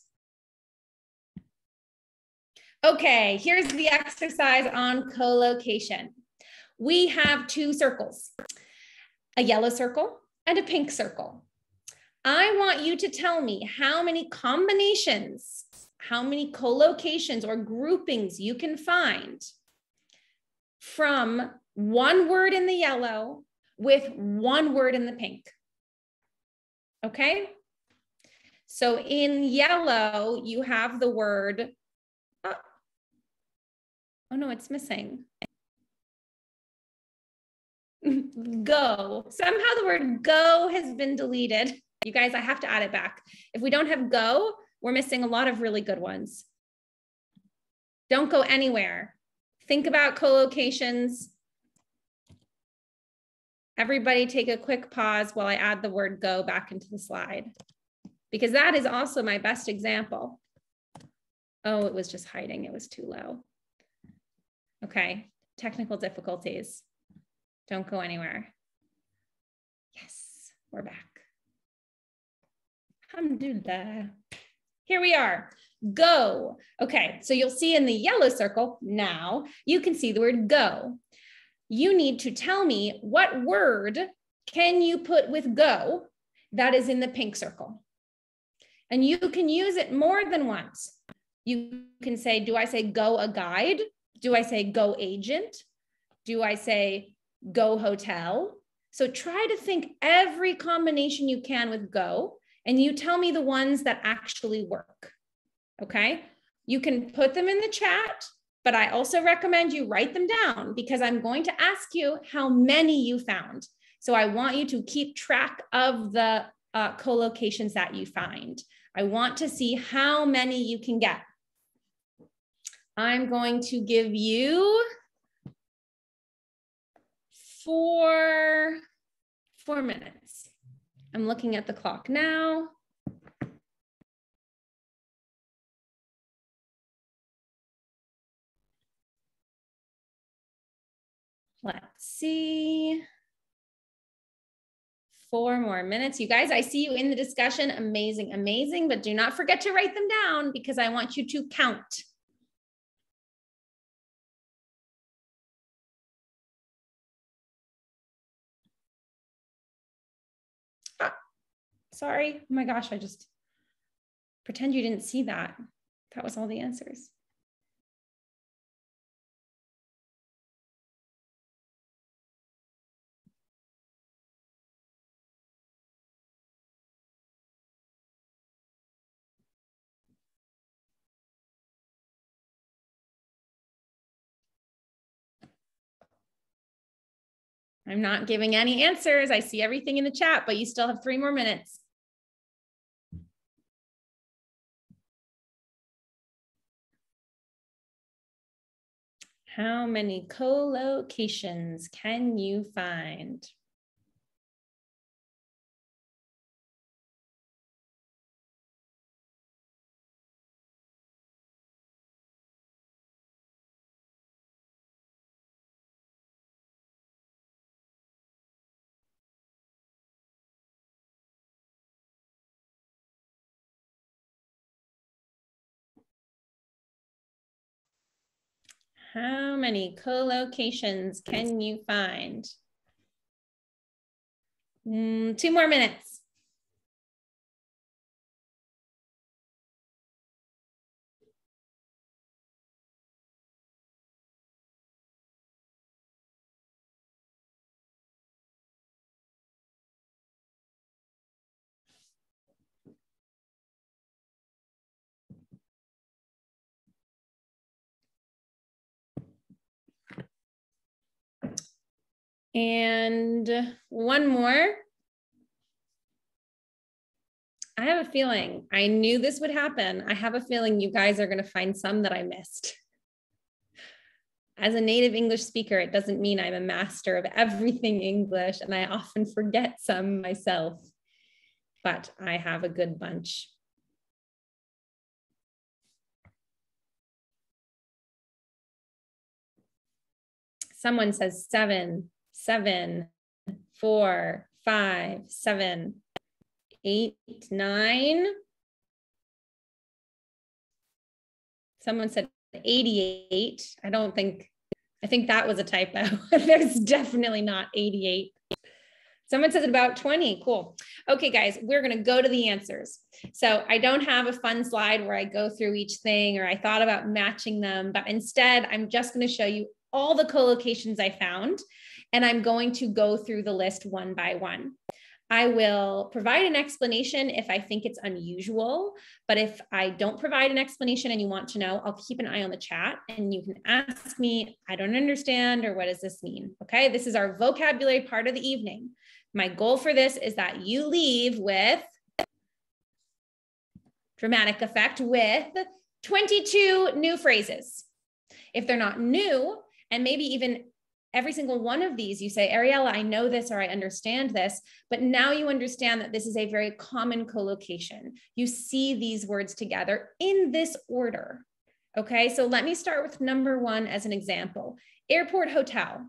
Okay, here's the exercise on collocation. We have 2 circles, a yellow circle and a pink circle. I want you to tell me how many combinations, how many collocations or groupings you can find from 1 word in the yellow with 1 word in the pink. Okay? So in yellow, you have the word, oh no, it's missing. Go. Somehow the word go has been deleted. You guys, I have to add it back. If we don't have go, we're missing a lot of really good ones. Don't go anywhere. Think about collocations. Everybody take a quick pause while I add the word go back into the slide, because that is also my best example. Oh, it was just hiding. It was too low. Okay, technical difficulties. Don't go anywhere. Yes, we're back. Alhamdulillah. Here we are. Go. Okay, so you'll see in the yellow circle now, you can see the word go. You need to tell me what word can you put with go that is in the pink circle. And you can use it more than once. You can say, do I say go a guide? Do I say go agent? Do I say go hotel? So try to think every combination you can with go, and you tell me the ones that actually work, okay? You can put them in the chat, but I also recommend you write them down because I'm going to ask you how many you found. So I want you to keep track of the collocations that you find. I want to see how many you can get. I'm going to give you four minutes. I'm looking at the clock now. Let's see. 4 more minutes. You guys, I see you in the discussion. Amazing, amazing. But do not forget to write them down because I want you to count. Sorry. Oh my gosh, I just pretend you didn't see that. That was all the answers. I'm not giving any answers. I see everything in the chat, but you still have 3 more minutes. How many collocations can you find? How many co-locations can you find? 2 more minutes. And one more. I have a feeling, I knew this would happen. I have a feeling you guys are going to find some that I missed. As a native English speaker, it doesn't mean I'm a master of everything English, and I often forget some myself, but I have a good bunch. Someone says 7, 7, 4, 5, 7, 8, 9. Someone said 88. I think that was a typo. There's definitely not 88. Someone says about 20. Cool. Okay, guys, we're going to go to the answers. So I don't have a fun slide where I go through each thing, or I thought about matching them, but instead I'm just going to show you all the co-locations I found, and I'm going to go through the list one by one. I will provide an explanation if I think it's unusual, but if I don't provide an explanation and you want to know, I'll keep an eye on the chat and you can ask me, I don't understand, or what does this mean? Okay, this is our vocabulary part of the evening. My goal for this is that you leave with dramatic effect with 22 new phrases. If they're not new, and maybe even every single one of these, you say, Ariella, I know this or I understand this, but now you understand that this is a very common collocation. You see these words together in this order. Okay, so let me start with number 1 as an example. Airport hotel.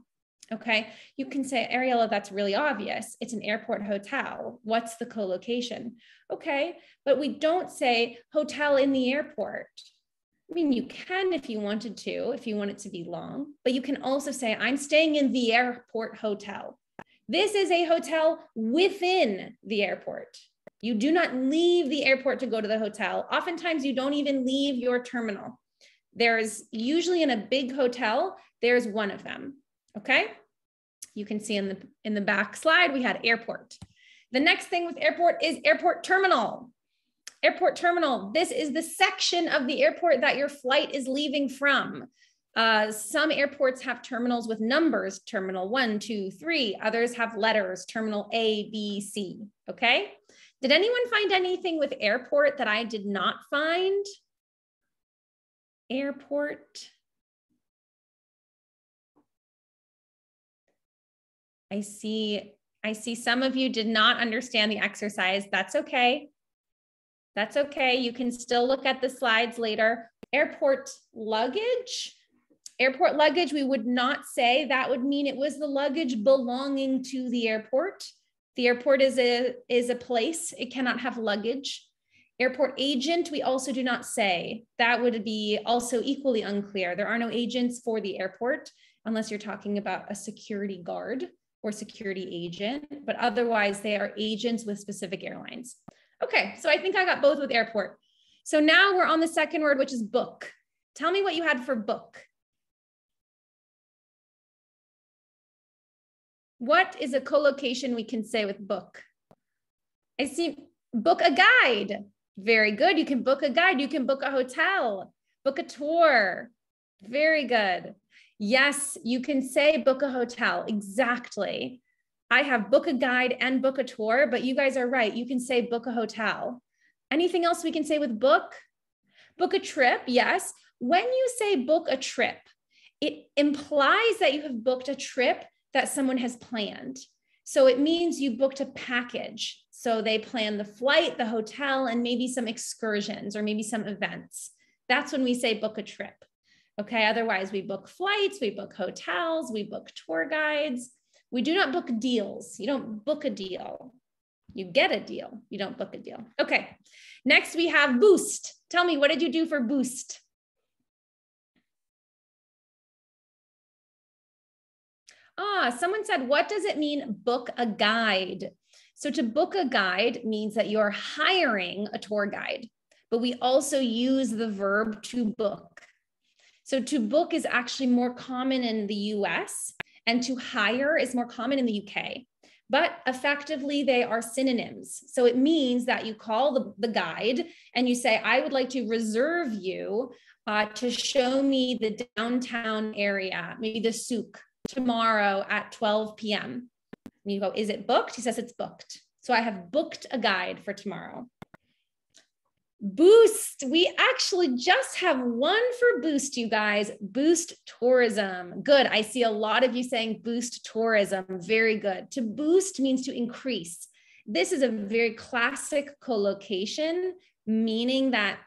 Okay, you can say, Ariella, that's really obvious. It's an airport hotel. What's the collocation? Okay, but we don't say hotel in the airport. I mean, you can if you wanted to, if you want it to be long, but you can also say, I'm staying in the airport hotel. This is a hotel within the airport. You do not leave the airport to go to the hotel. Oftentimes you don't even leave your terminal. There's usually in a big hotel, there's one of them, okay? You can see in the back slide, we had airport. The next thing with airport is airport terminal. Airport terminal, this is the section of the airport that your flight is leaving from. Some airports have terminals with numbers, terminal 1, 2, 3. Others have letters, terminal A, B, C, okay? Did anyone find anything with airport that I did not find? Airport. I see some of you did not understand the exercise. That's okay. That's okay. You can still look at the slides later. Airport luggage. Airport luggage, we would not say. That would mean it was the luggage belonging to the airport. The airport is a place. It cannot have luggage. Airport agent, we also do not say. That would be also equally unclear. There are no agents for the airport unless you're talking about a security guard or security agent, but otherwise they are agents with specific airlines. Okay, so I think I got both with airport. So now we're on the second word, which is book. Tell me what you had for book. What is a collocation we can say with book? I see book a guide. Very good. You can book a guide. You can book a hotel, book a tour. Very good. Yes, you can say book a hotel. Exactly. I have book a guide and book a tour, but you guys are right. You can say book a hotel. Anything else we can say with book? Book a trip, yes. When you say book a trip, it implies that you have booked a trip that someone has planned. So it means you booked a package. So they plan the flight, the hotel, and maybe some excursions or maybe some events. That's when we say book a trip. Okay, otherwise we book flights, we book hotels, we book tour guides. We do not book deals. You don't book a deal. You get a deal. You don't book a deal. Okay. Next we have boost. Tell me, what did you do for boost? Someone said, what does it mean, book a guide? So to book a guide means that you're hiring a tour guide, but we also use the verb to book. So to book is actually more common in the US, and to hire is more common in the UK. But effectively, they are synonyms. So it means that you call the guide and you say, I would like to reserve you to show me the downtown area, maybe the souk, tomorrow at 12 p.m. And you go, is it booked? He says it's booked. So I have booked a guide for tomorrow. Boost. We actually just have one for boost, you guys. Boost tourism. Good. I see a lot of you saying boost tourism. Very good. To boost means to increase. This is a very classic collocation, meaning that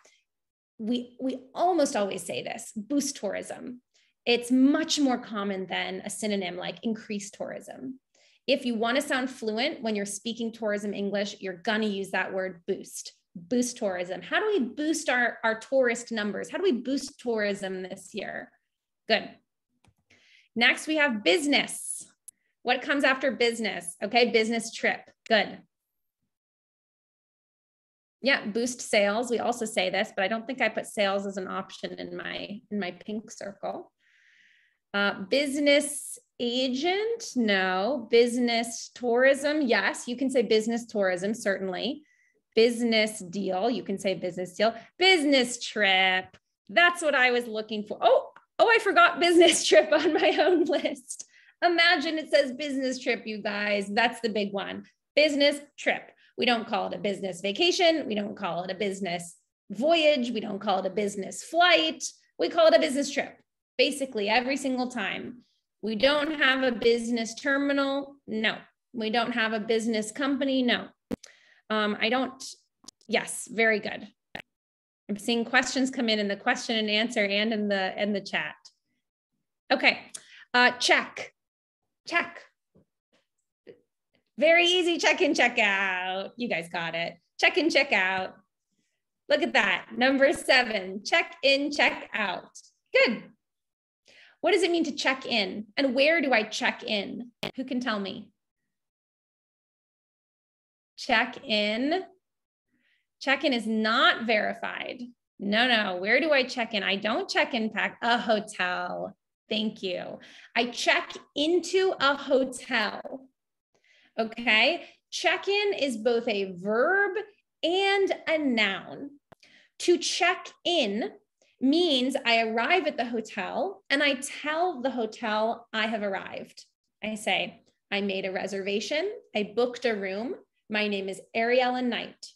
we almost always say this, boost tourism. It's much more common than a synonym like increase tourism. If you want to sound fluent when you're speaking tourism English, you're going to use that word boost. Boost tourism. How do we boost our tourist numbers? How do we boost tourism this year? Good. Next, we have business. What comes after business? Okay, business trip. Good. Yeah, boost sales. We also say this, but I don't think I put sales as an option in my pink circle. Business agent, no. Business tourism, yes, you can say business tourism, certainly. Business deal, you can say business deal. Business trip, that's what I was looking for. Oh, I forgot business trip on my own list. Imagine it says business trip, you guys. That's the big one. Business trip. We don't call it a business vacation. We don't call it a business voyage. We don't call it a business flight. We call it a business trip, basically every single time. We don't have a business terminal. No. We don't have a business company. No. Yes, very good. I'm seeing questions come in the question and answer and in the chat. Okay, check. Very easy, check in, check out. You guys got it. Check in, check out. Look at that, number 7, check in, check out. Good. What does it mean to check in? And where do I check in? Who can tell me? Check in. Check in is not verified. No. Where do I check in? I don't check in a hotel. Thank you. I check into a hotel. Okay. Check in is both a verb and a noun. To check in means I arrive at the hotel and I tell the hotel I have arrived. I say, I made a reservation. I booked a room. My name is Ariel and Knight.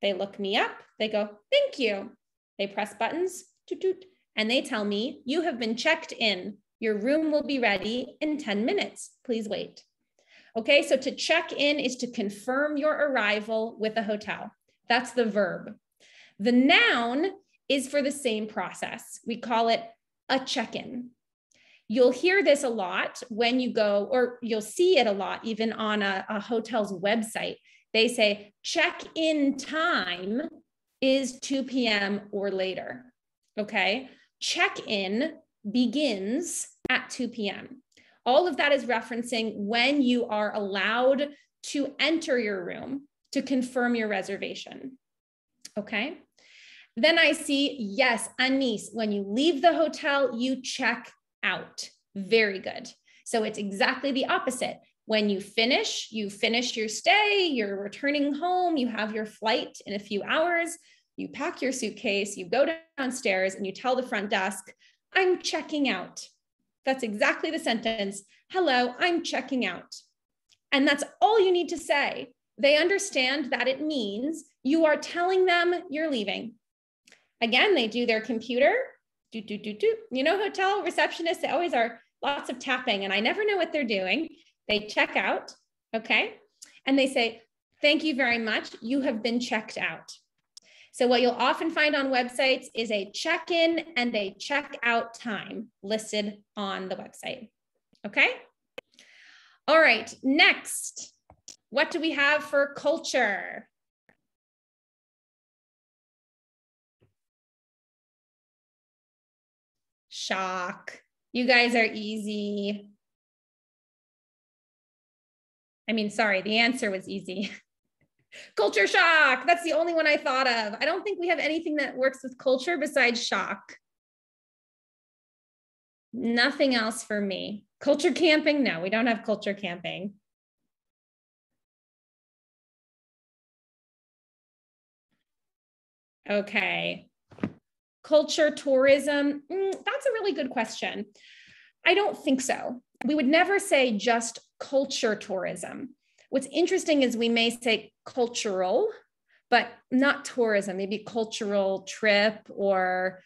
They look me up. They go, thank you. They press buttons, toot, toot, and they tell me, you have been checked in. Your room will be ready in 10 minutes. Please wait. Okay, so to check in is to confirm your arrival with a hotel. That's the verb. The noun is for the same process. We call it a check-in. You'll hear this a lot when you go, or you'll see it a lot even on a hotel's website. They say check-in time is 2 p.m. or later, okay? Check-in begins at 2 p.m. All of that is referencing when you are allowed to enter your room to confirm your reservation, okay? Then I see, yes, Anis, when you leave the hotel, you check out. Very good. So it's exactly the opposite. When you finish your stay, you're returning home, you have your flight in a few hours, you pack your suitcase, you go downstairs and you tell the front desk, I'm checking out. That's exactly the sentence. Hello, I'm checking out. And that's all you need to say. They understand that it means you are telling them you're leaving. Again, they do their computer, do. You know, hotel receptionists, they always are lots of tapping and I never know what they're doing. They check out, okay? And they say, thank you very much. You have been checked out. So what you'll often find on websites is a check-in and a check-out time listed on the website, okay? All right, next, what do we have for culture? Shock. You guys are easy. I mean, sorry, the answer was easy. Culture shock. That's the only one I thought of. I don't think we have anything that works with culture besides shock. Nothing else for me. Culture camping? No, we don't have culture camping. Okay. Culture tourism. That's a really good question. I don't think so. We would never say just culture tourism. What's interesting is we may say cultural, but not tourism, maybe cultural trip or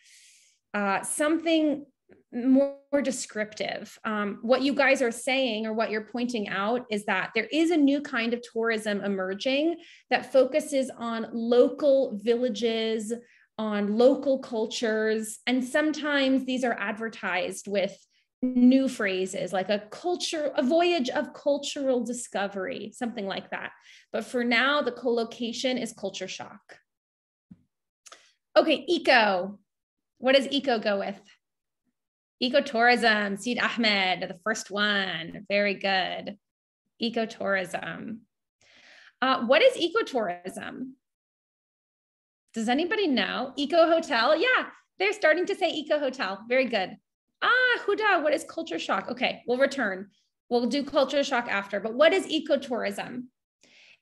something more descriptive. What you guys are saying or what you're pointing out is that there is a new kind of tourism emerging that focuses on local villages, on local cultures, and sometimes these are advertised with new phrases like a voyage of cultural discovery, something like that. But for now, the collocation is culture shock. Okay, eco. What does eco go with? Ecotourism, Sid Ahmed, the first one. Very good. Ecotourism. What is ecotourism? Does anybody know? Eco hotel? Yeah, they're starting to say eco hotel. Very good. Huda, what is culture shock? Okay, we'll return. We'll do culture shock after, but what is ecotourism?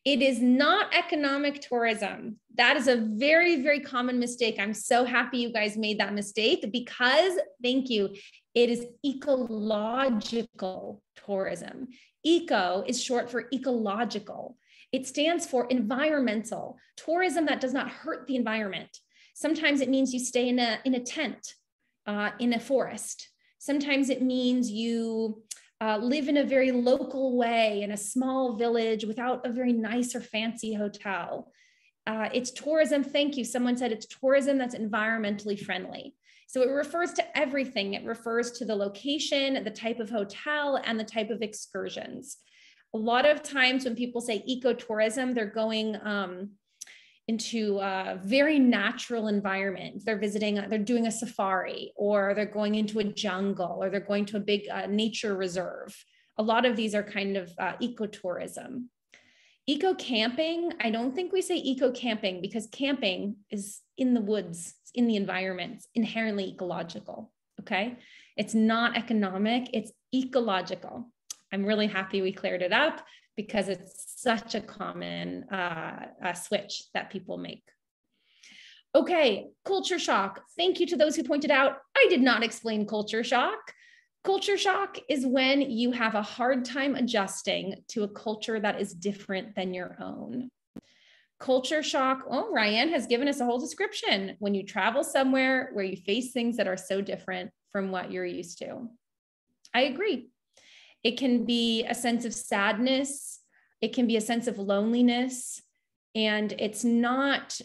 It is not economic tourism. That is a very, very common mistake. I'm so happy you guys made that mistake because, thank you, it is ecological tourism. Eco is short for ecological. It stands for environmental tourism that does not hurt the environment. Sometimes it means you stay in a tent, in a forest. Sometimes it means you live in a very local way in a small village without a very nice or fancy hotel. It's tourism, thank you. Someone said it's tourism that's environmentally friendly. So it refers to everything. It refers to the location, the type of hotel, and the type of excursions. A lot of times when people say ecotourism, they're going into a very natural environment. They're doing a safari, or they're going into a jungle, or they're going to a big nature reserve. A lot of these are kind of ecotourism. Eco-camping, I don't think we say eco-camping because camping is in the woods, it's in the environment, it's inherently ecological, okay? It's not economic, it's ecological. I'm really happy we cleared it up because it's such a common switch that people make. Okay, culture shock. Thank you to those who pointed out, I did not explain culture shock. Culture shock is when you have a hard time adjusting to a culture that is different than your own. Culture shock, oh, Ryan has given us a whole description. When you travel somewhere where you face things that are so different from what you're used to. I agree. It can be a sense of sadness. It can be a sense of loneliness, and it's not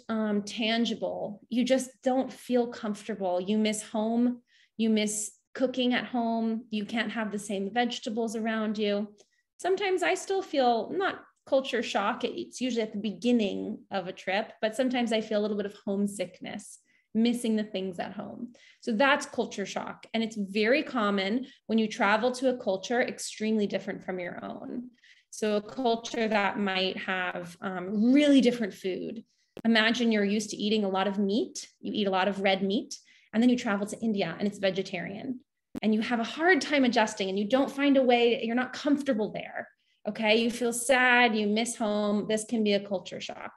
tangible. You just don't feel comfortable. You miss home. You miss cooking at home. You can't have the same vegetables around you. Sometimes I still feel not culture shock. It's usually at the beginning of a trip, but sometimes I feel a little bit of homesickness, missing the things at home. So that's culture shock. And it's very common when you travel to a culture extremely different from your own. So a culture that might have really different food. Imagine you're used to eating a lot of meat. You eat a lot of red meat, and then you travel to India and it's vegetarian. And you have a hard time adjusting and you don't find a way, you're not comfortable there. Okay, you feel sad, you miss home. This can be a culture shock.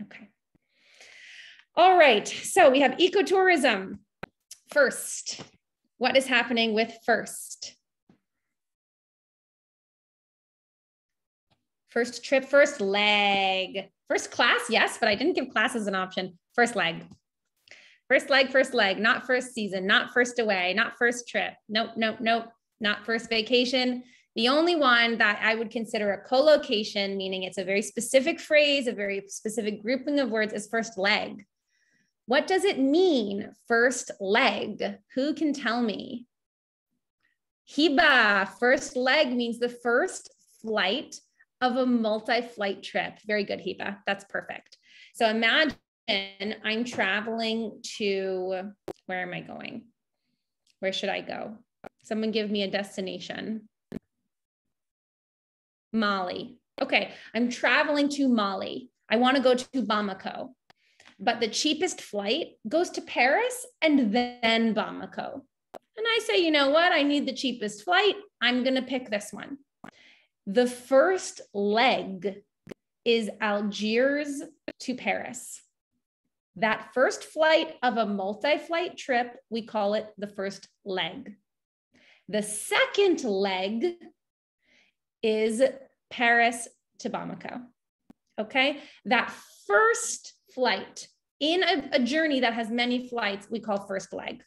Okay. All right, so we have ecotourism. First, what is happening with first? First trip, first leg. First class, yes, but I didn't give class as an option. First leg. First leg, not first season, not first away, not first trip. Nope, nope, nope, not first vacation. The only one that I would consider a collocation, meaning it's a very specific phrase, a very specific grouping of words, is first leg. What does it mean, first leg? Who can tell me? Hiba, first leg means the first flight of a multi-flight trip. Very good, Hiba, that's perfect. So imagine I'm traveling to, where am I going? Where should I go? Someone give me a destination. Mali. Okay, I'm traveling to Mali. I want to go to Bamako, but the cheapest flight goes to Paris and then Bamako. And I say, you know what? I need the cheapest flight. I'm going to pick this one. The first leg is Algiers to Paris. That first flight of a multi-flight trip, we call it the first leg. The second leg is Paris to Bamako, okay? That first flight in a journey that has many flights, we call first leg.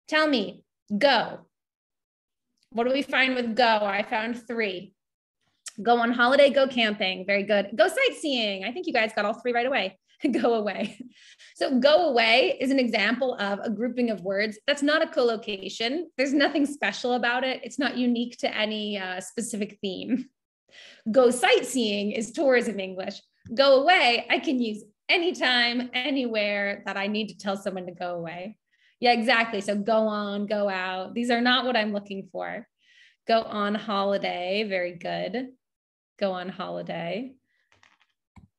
Tell me, go. What do we find with go? I found 3. Go on holiday, go camping. Very good. Go sightseeing. I think you guys got all 3 right away. Go away. So go away is an example of a grouping of words. That's not a collocation. There's nothing special about it. It's not unique to any specific theme. Go sightseeing is tourism English. Go away, I can use anytime, anywhere that I need to tell someone to go away. Yeah, exactly. So go on, go out. These are not what I'm looking for. Go on holiday. Very good. Go on holiday.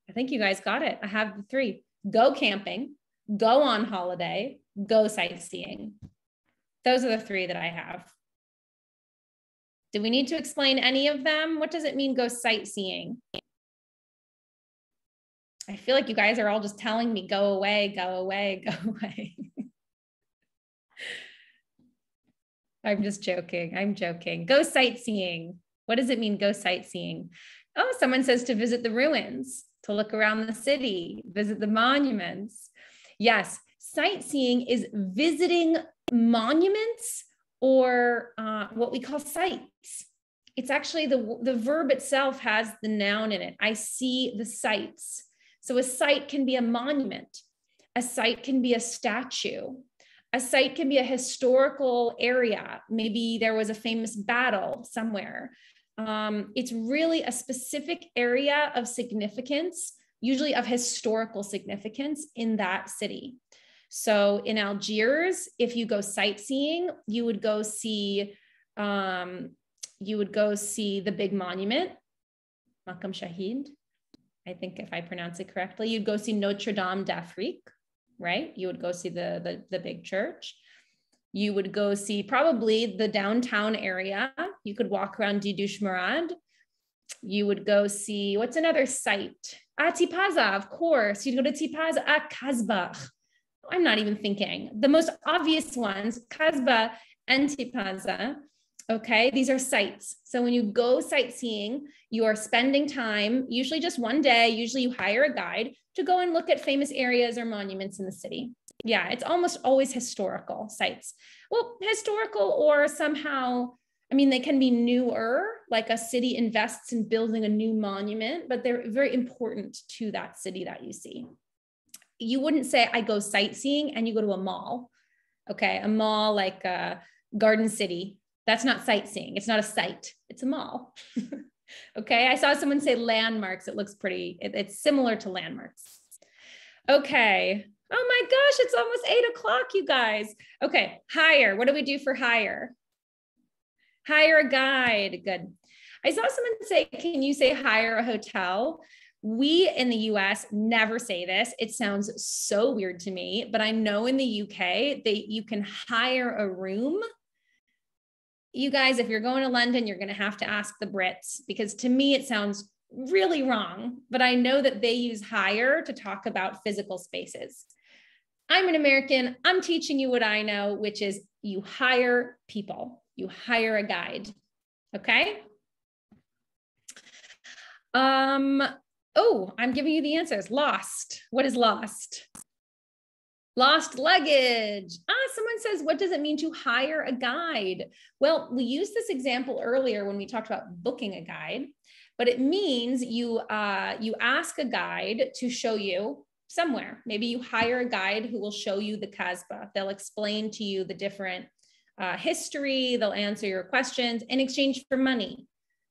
I think you guys got it. I have the 3. Go camping, go on holiday, go sightseeing. Those are the 3 that I have. Do we need to explain any of them? What does it mean, go sightseeing? I feel like you guys are all just telling me, go away, go away, go away. I'm just joking. I'm joking. Go sightseeing. What does it mean, go sightseeing? Oh, someone says to visit the ruins, to look around the city, visit the monuments. Yes, sightseeing is visiting monuments or what we call sites. It's actually the verb itself has the noun in it. I see the sights. So a site can be a monument. A site can be a statue. A site can be a historical area. Maybe there was a famous battle somewhere. It's really a specific area of significance, usually of historical significance in that city. So in Algiers, if you go sightseeing, you would go see the big monument, Makam Shahid. I think if I pronounce it correctly, you'd go see Notre Dame d'Afrique, right? You would go see the big church. You would go see probably the downtown area. You could walk around Didush Murad. You would go see, what's another site? Tipaza, of course. You'd go to Tipaza, Kazbah. I'm not even thinking. The most obvious ones, Kazbah and Tipaza. Okay, these are sites. So when you go sightseeing, you are spending time, usually just one day, usually you hire a guide to go and look at famous areas or monuments in the city. Yeah, it's almost always historical sites. Well, historical or somehow, I mean, they can be newer, like a city invests in building a new monument, but they're very important to that city that you see. You wouldn't say, I go sightseeing and you go to a mall. Okay, a mall like Garden City. That's not sightseeing. It's not a site. It's a mall. Okay, I saw someone say landmarks. It looks pretty, it's similar to landmarks. Okay. Oh my gosh, it's almost 8 o'clock, you guys. Okay, hire. What do we do for hire? Hire a guide. Good. I saw someone say, can you say hire a hotel? We in the US never say this. It sounds so weird to me, but I know in the UK, you can hire a room. You guys, if you're going to London, you're going to have to ask the Brits, because to me, it sounds really wrong, but I know that they use hire to talk about physical spaces. I'm an American. I'm teaching you what I know, which is you hire people. You hire a guide. Okay. Oh, I'm giving you the answers. Lost. What is lost? Lost luggage. Someone says, what does it mean to hire a guide? Well, we used this example earlier when we talked about booking a guide, but it means you ask a guide to show you somewhere. Maybe you hire a guide who will show you the Kasbah. They'll explain to you the different history. They'll answer your questions in exchange for money.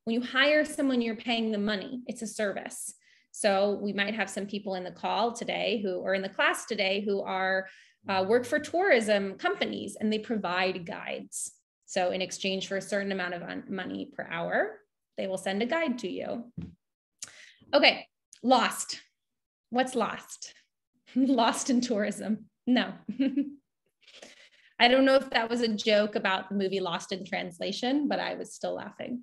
When you hire someone, you're paying them money. It's a service. So we might have some people in the call today or in the class today who are work for tourism companies, and they provide guides. So in exchange for a certain amount of money per hour, they will send a guide to you. Okay, lost. What's lost? Lost in tourism. No. I don't know if that was a joke about the movie Lost in Translation, but I was still laughing.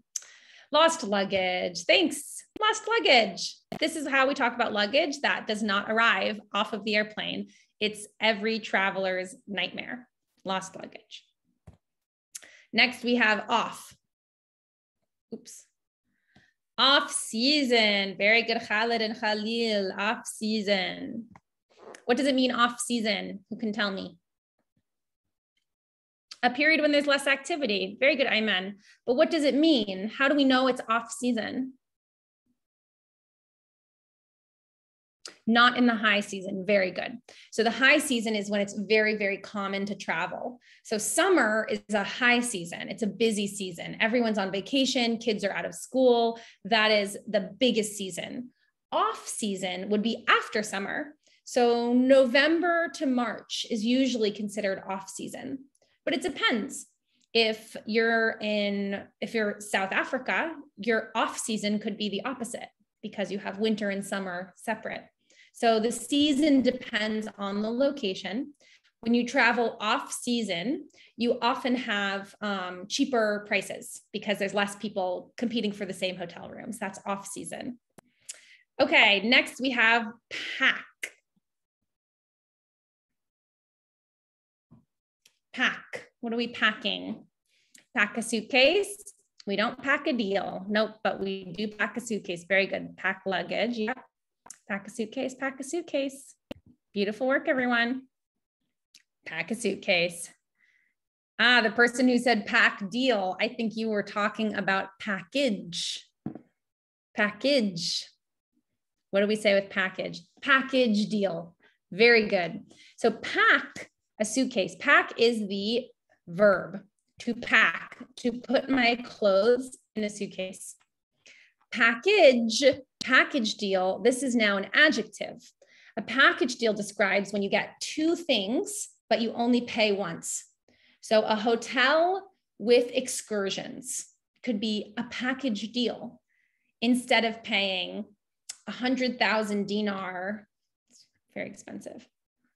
Lost luggage. Thanks. Lost luggage. This is how we talk about luggage that does not arrive off of the airplane. It's every traveler's nightmare. Lost luggage. Next, we have off. Oops. Off season. Very good, Khalid and Khalil. Off season. What does it mean, off season? Who can tell me? A period when there's less activity. Very good, Ayman. But what does it mean? How do we know it's off season? Not in the high season. Very good. So the high season is when it's very, very common to travel. So summer is a high season. It's a busy season. Everyone's on vacation. Kids are out of school. That is the biggest season. Off season would be after summer. So November to March is usually considered off season. But it depends. If you're South Africa, your off season could be the opposite because you have winter and summer separate. So the season depends on the location. When you travel off season, you often have cheaper prices because there's less people competing for the same hotel rooms. That's off season. Okay, next we have pack. Pack. What are we packing? Pack a suitcase. We don't pack a deal. Nope, but we do pack a suitcase. Very good. Pack luggage. Yeah. Pack a suitcase. Pack a suitcase. Beautiful work, everyone. Pack a suitcase. Ah, the person who said pack deal, I think you were talking about package. Package. What do we say with package? Package deal. Very good. So pack a suitcase. Pack is the verb, to pack, to put my clothes in a suitcase. Package, package deal, this is now an adjective. A package deal describes when you get two things, but you only pay once. So a hotel with excursions could be a package deal. Instead of paying 100,000 dinar, it's very expensive.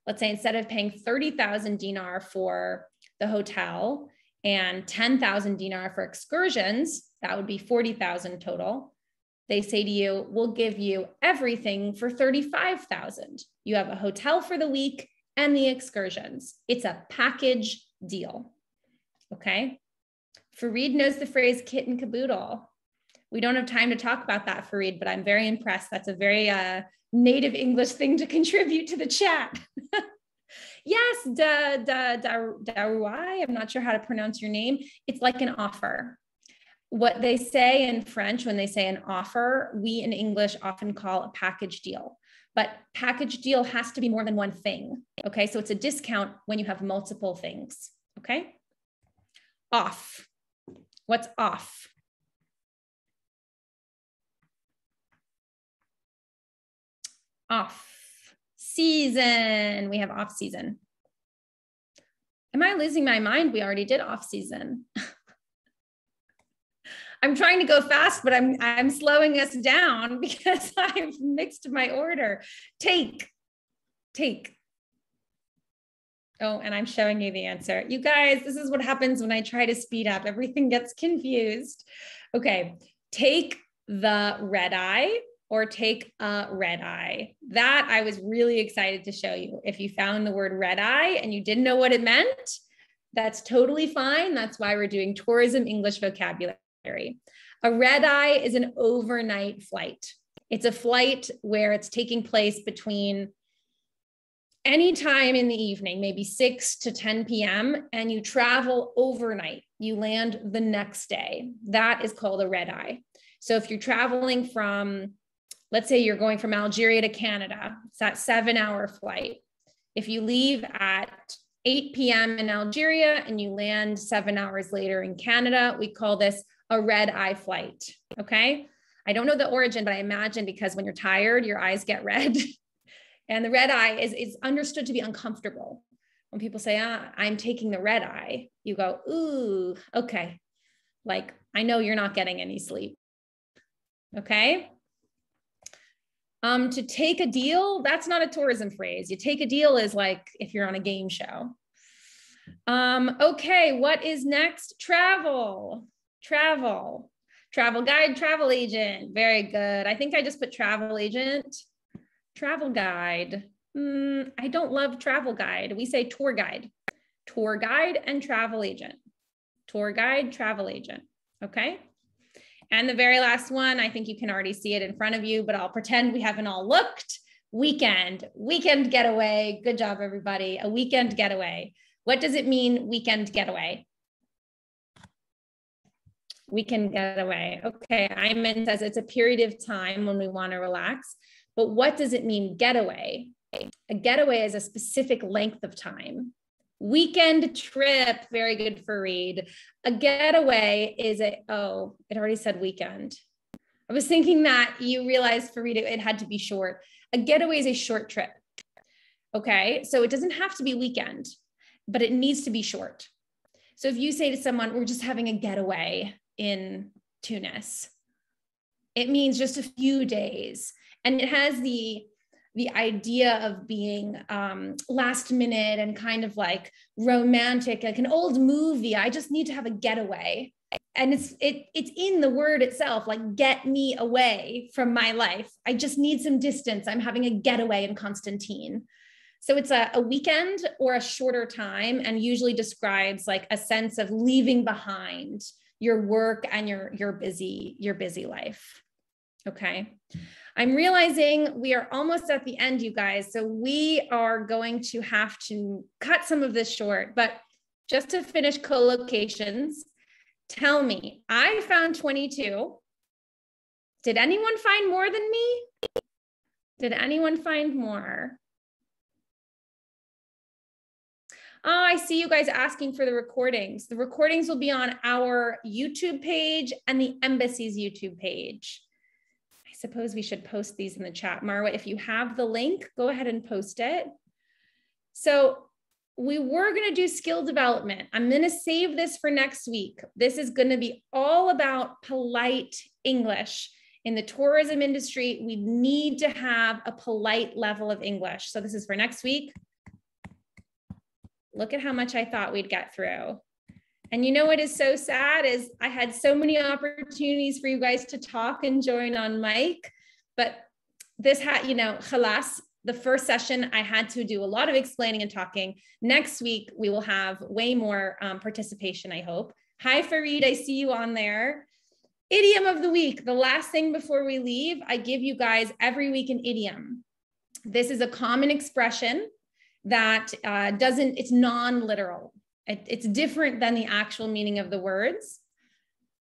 Let's say instead of paying 30,000 dinar for the hotel and 10,000 dinar for excursions, that would be 40,000 total. They say to you, we'll give you everything for 35,000. You have a hotel for the week and the excursions. It's a package deal, okay? Fareed knows the phrase kit and caboodle. We don't have time to talk about that, Fareed, but I'm very impressed. That's a very native English thing to contribute to the chat. Yes, Darouai, I'm not sure how to pronounce your name. It's like an offer. What they say in French, when they say an offer, we in English often call a package deal. But package deal has to be more than one thing, okay? So it's a discount when you have multiple things, okay? Off. What's off? Off season. We have off season. Am I losing my mind? We already did off season. I'm trying to go fast, but I'm slowing us down because I've mixed my order. Take. Oh, and I'm showing you the answer. You guys, this is what happens when I try to speed up. Everything gets confused. Okay, take the red eye or take a red eye. That I was really excited to show you. If you found the word red eye and you didn't know what it meant, that's totally fine. That's why we're doing tourism English vocabulary. A red eye is an overnight flight. It's a flight where it's taking place between any time in the evening, maybe 6 to 10 p.m., and you travel overnight. You land the next day. That is called a red eye. So if you're traveling from, let's say you're going from Algeria to Canada, it's that 7-hour flight. If you leave at 8 p.m. in Algeria and you land 7 hours later in Canada, we call this a red eye flight, okay? I don't know the origin, but I imagine because when you're tired, your eyes get red. And the red eye is understood to be uncomfortable. When people say, I'm taking the red eye, You go, ooh, okay. Like, I know you're not getting any sleep. Okay. To take a deal, that's not a tourism phrase. You take a deal is like if you're on a game show. Okay, what is next? Travel. Travel guide, travel agent. Very good. I think I just put travel agent. Travel guide. I don't love travel guide. We say tour guide. Tour guide and travel agent. Tour guide, travel agent. Okay. And the very last one, I think you can already see it in front of you, but I'll pretend we haven't all looked. Weekend getaway. Good job, everybody. A weekend getaway. What does it mean, weekend getaway? Weekend getaway. Okay, Ayman says it's a period of time when we want to relax, but what does it mean, getaway? A getaway is a specific length of time. Weekend trip, very good for Reed. A getaway is it already said weekend. I was thinking that you realized for Reed it had to be short. A getaway is a short trip. Okay, so it doesn't have to be weekend, but it needs to be short. So if you say to someone, we're just having a getaway in Tunis, it means just a few days. And it has the idea of being last minute and kind of like romantic, like an old movie. I just need to have a getaway. And it's in the word itself, like get me away from my life. I just need some distance. I'm having a getaway in Constantine. So it's a weekend or a shorter time, and usually describes like a sense of leaving behind your work and your busy life. Okay. I'm realizing we are almost at the end, you guys. So we are going to have to cut some of this short, but just to finish co-locations, tell me, I found 22. Did anyone find more than me? Did anyone find more? Oh, I see you guys asking for the recordings. The recordings will be on our YouTube page and the embassy's YouTube page. I suppose we should post these in the chat. Marwa, if you have the link, go ahead and post it. So we were going to do skill development. I'm going to save this for next week. This is going to be all about polite English. In the tourism industry, we need to have a polite level of English. So this is for next week. Look at how much I thought we'd get through. And you know what is so sad is I had so many opportunities for you guys to talk and join on mic, but this had, khalas, the first session, I had to do a lot of explaining and talking. Next week, we will have way more participation, I hope. Hi, Fareed, I see you on there. Idiom of the week, the last thing before we leave, I give you guys every week an idiom. This is a common expression that it's non-literal. It's different than the actual meaning of the words.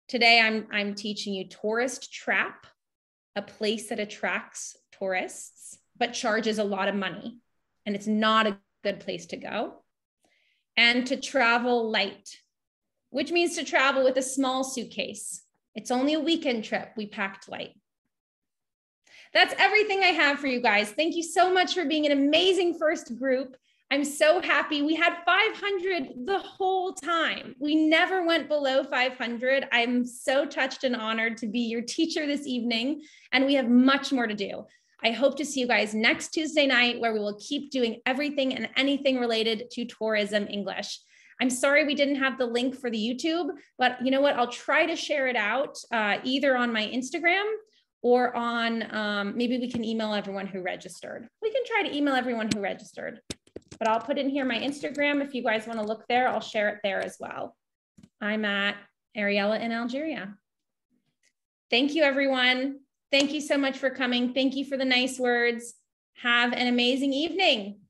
Today, I'm teaching you tourist trap, a place that attracts tourists, but charges a lot of money. And it's not a good place to go. And to travel light, which means to travel with a small suitcase. It's only a weekend trip. We packed light. That's everything I have for you guys. Thank you so much for being an amazing first group. I'm so happy. We had 500 the whole time. We never went below 500. I'm so touched and honored to be your teacher this evening, and we have much more to do. I hope to see you guys next Tuesday night, where we will keep doing everything and anything related to tourism English. I'm sorry we didn't have the link for the YouTube, but you know what? I'll try to share it out either on my Instagram or on, maybe we can email everyone who registered. We can try to email everyone who registered, but I'll put in here my Instagram. If you guys want to look there, I'll share it there as well. I'm at Ariella in Algeria. Thank you, everyone. Thank you so much for coming. Thank you for the nice words. Have an amazing evening.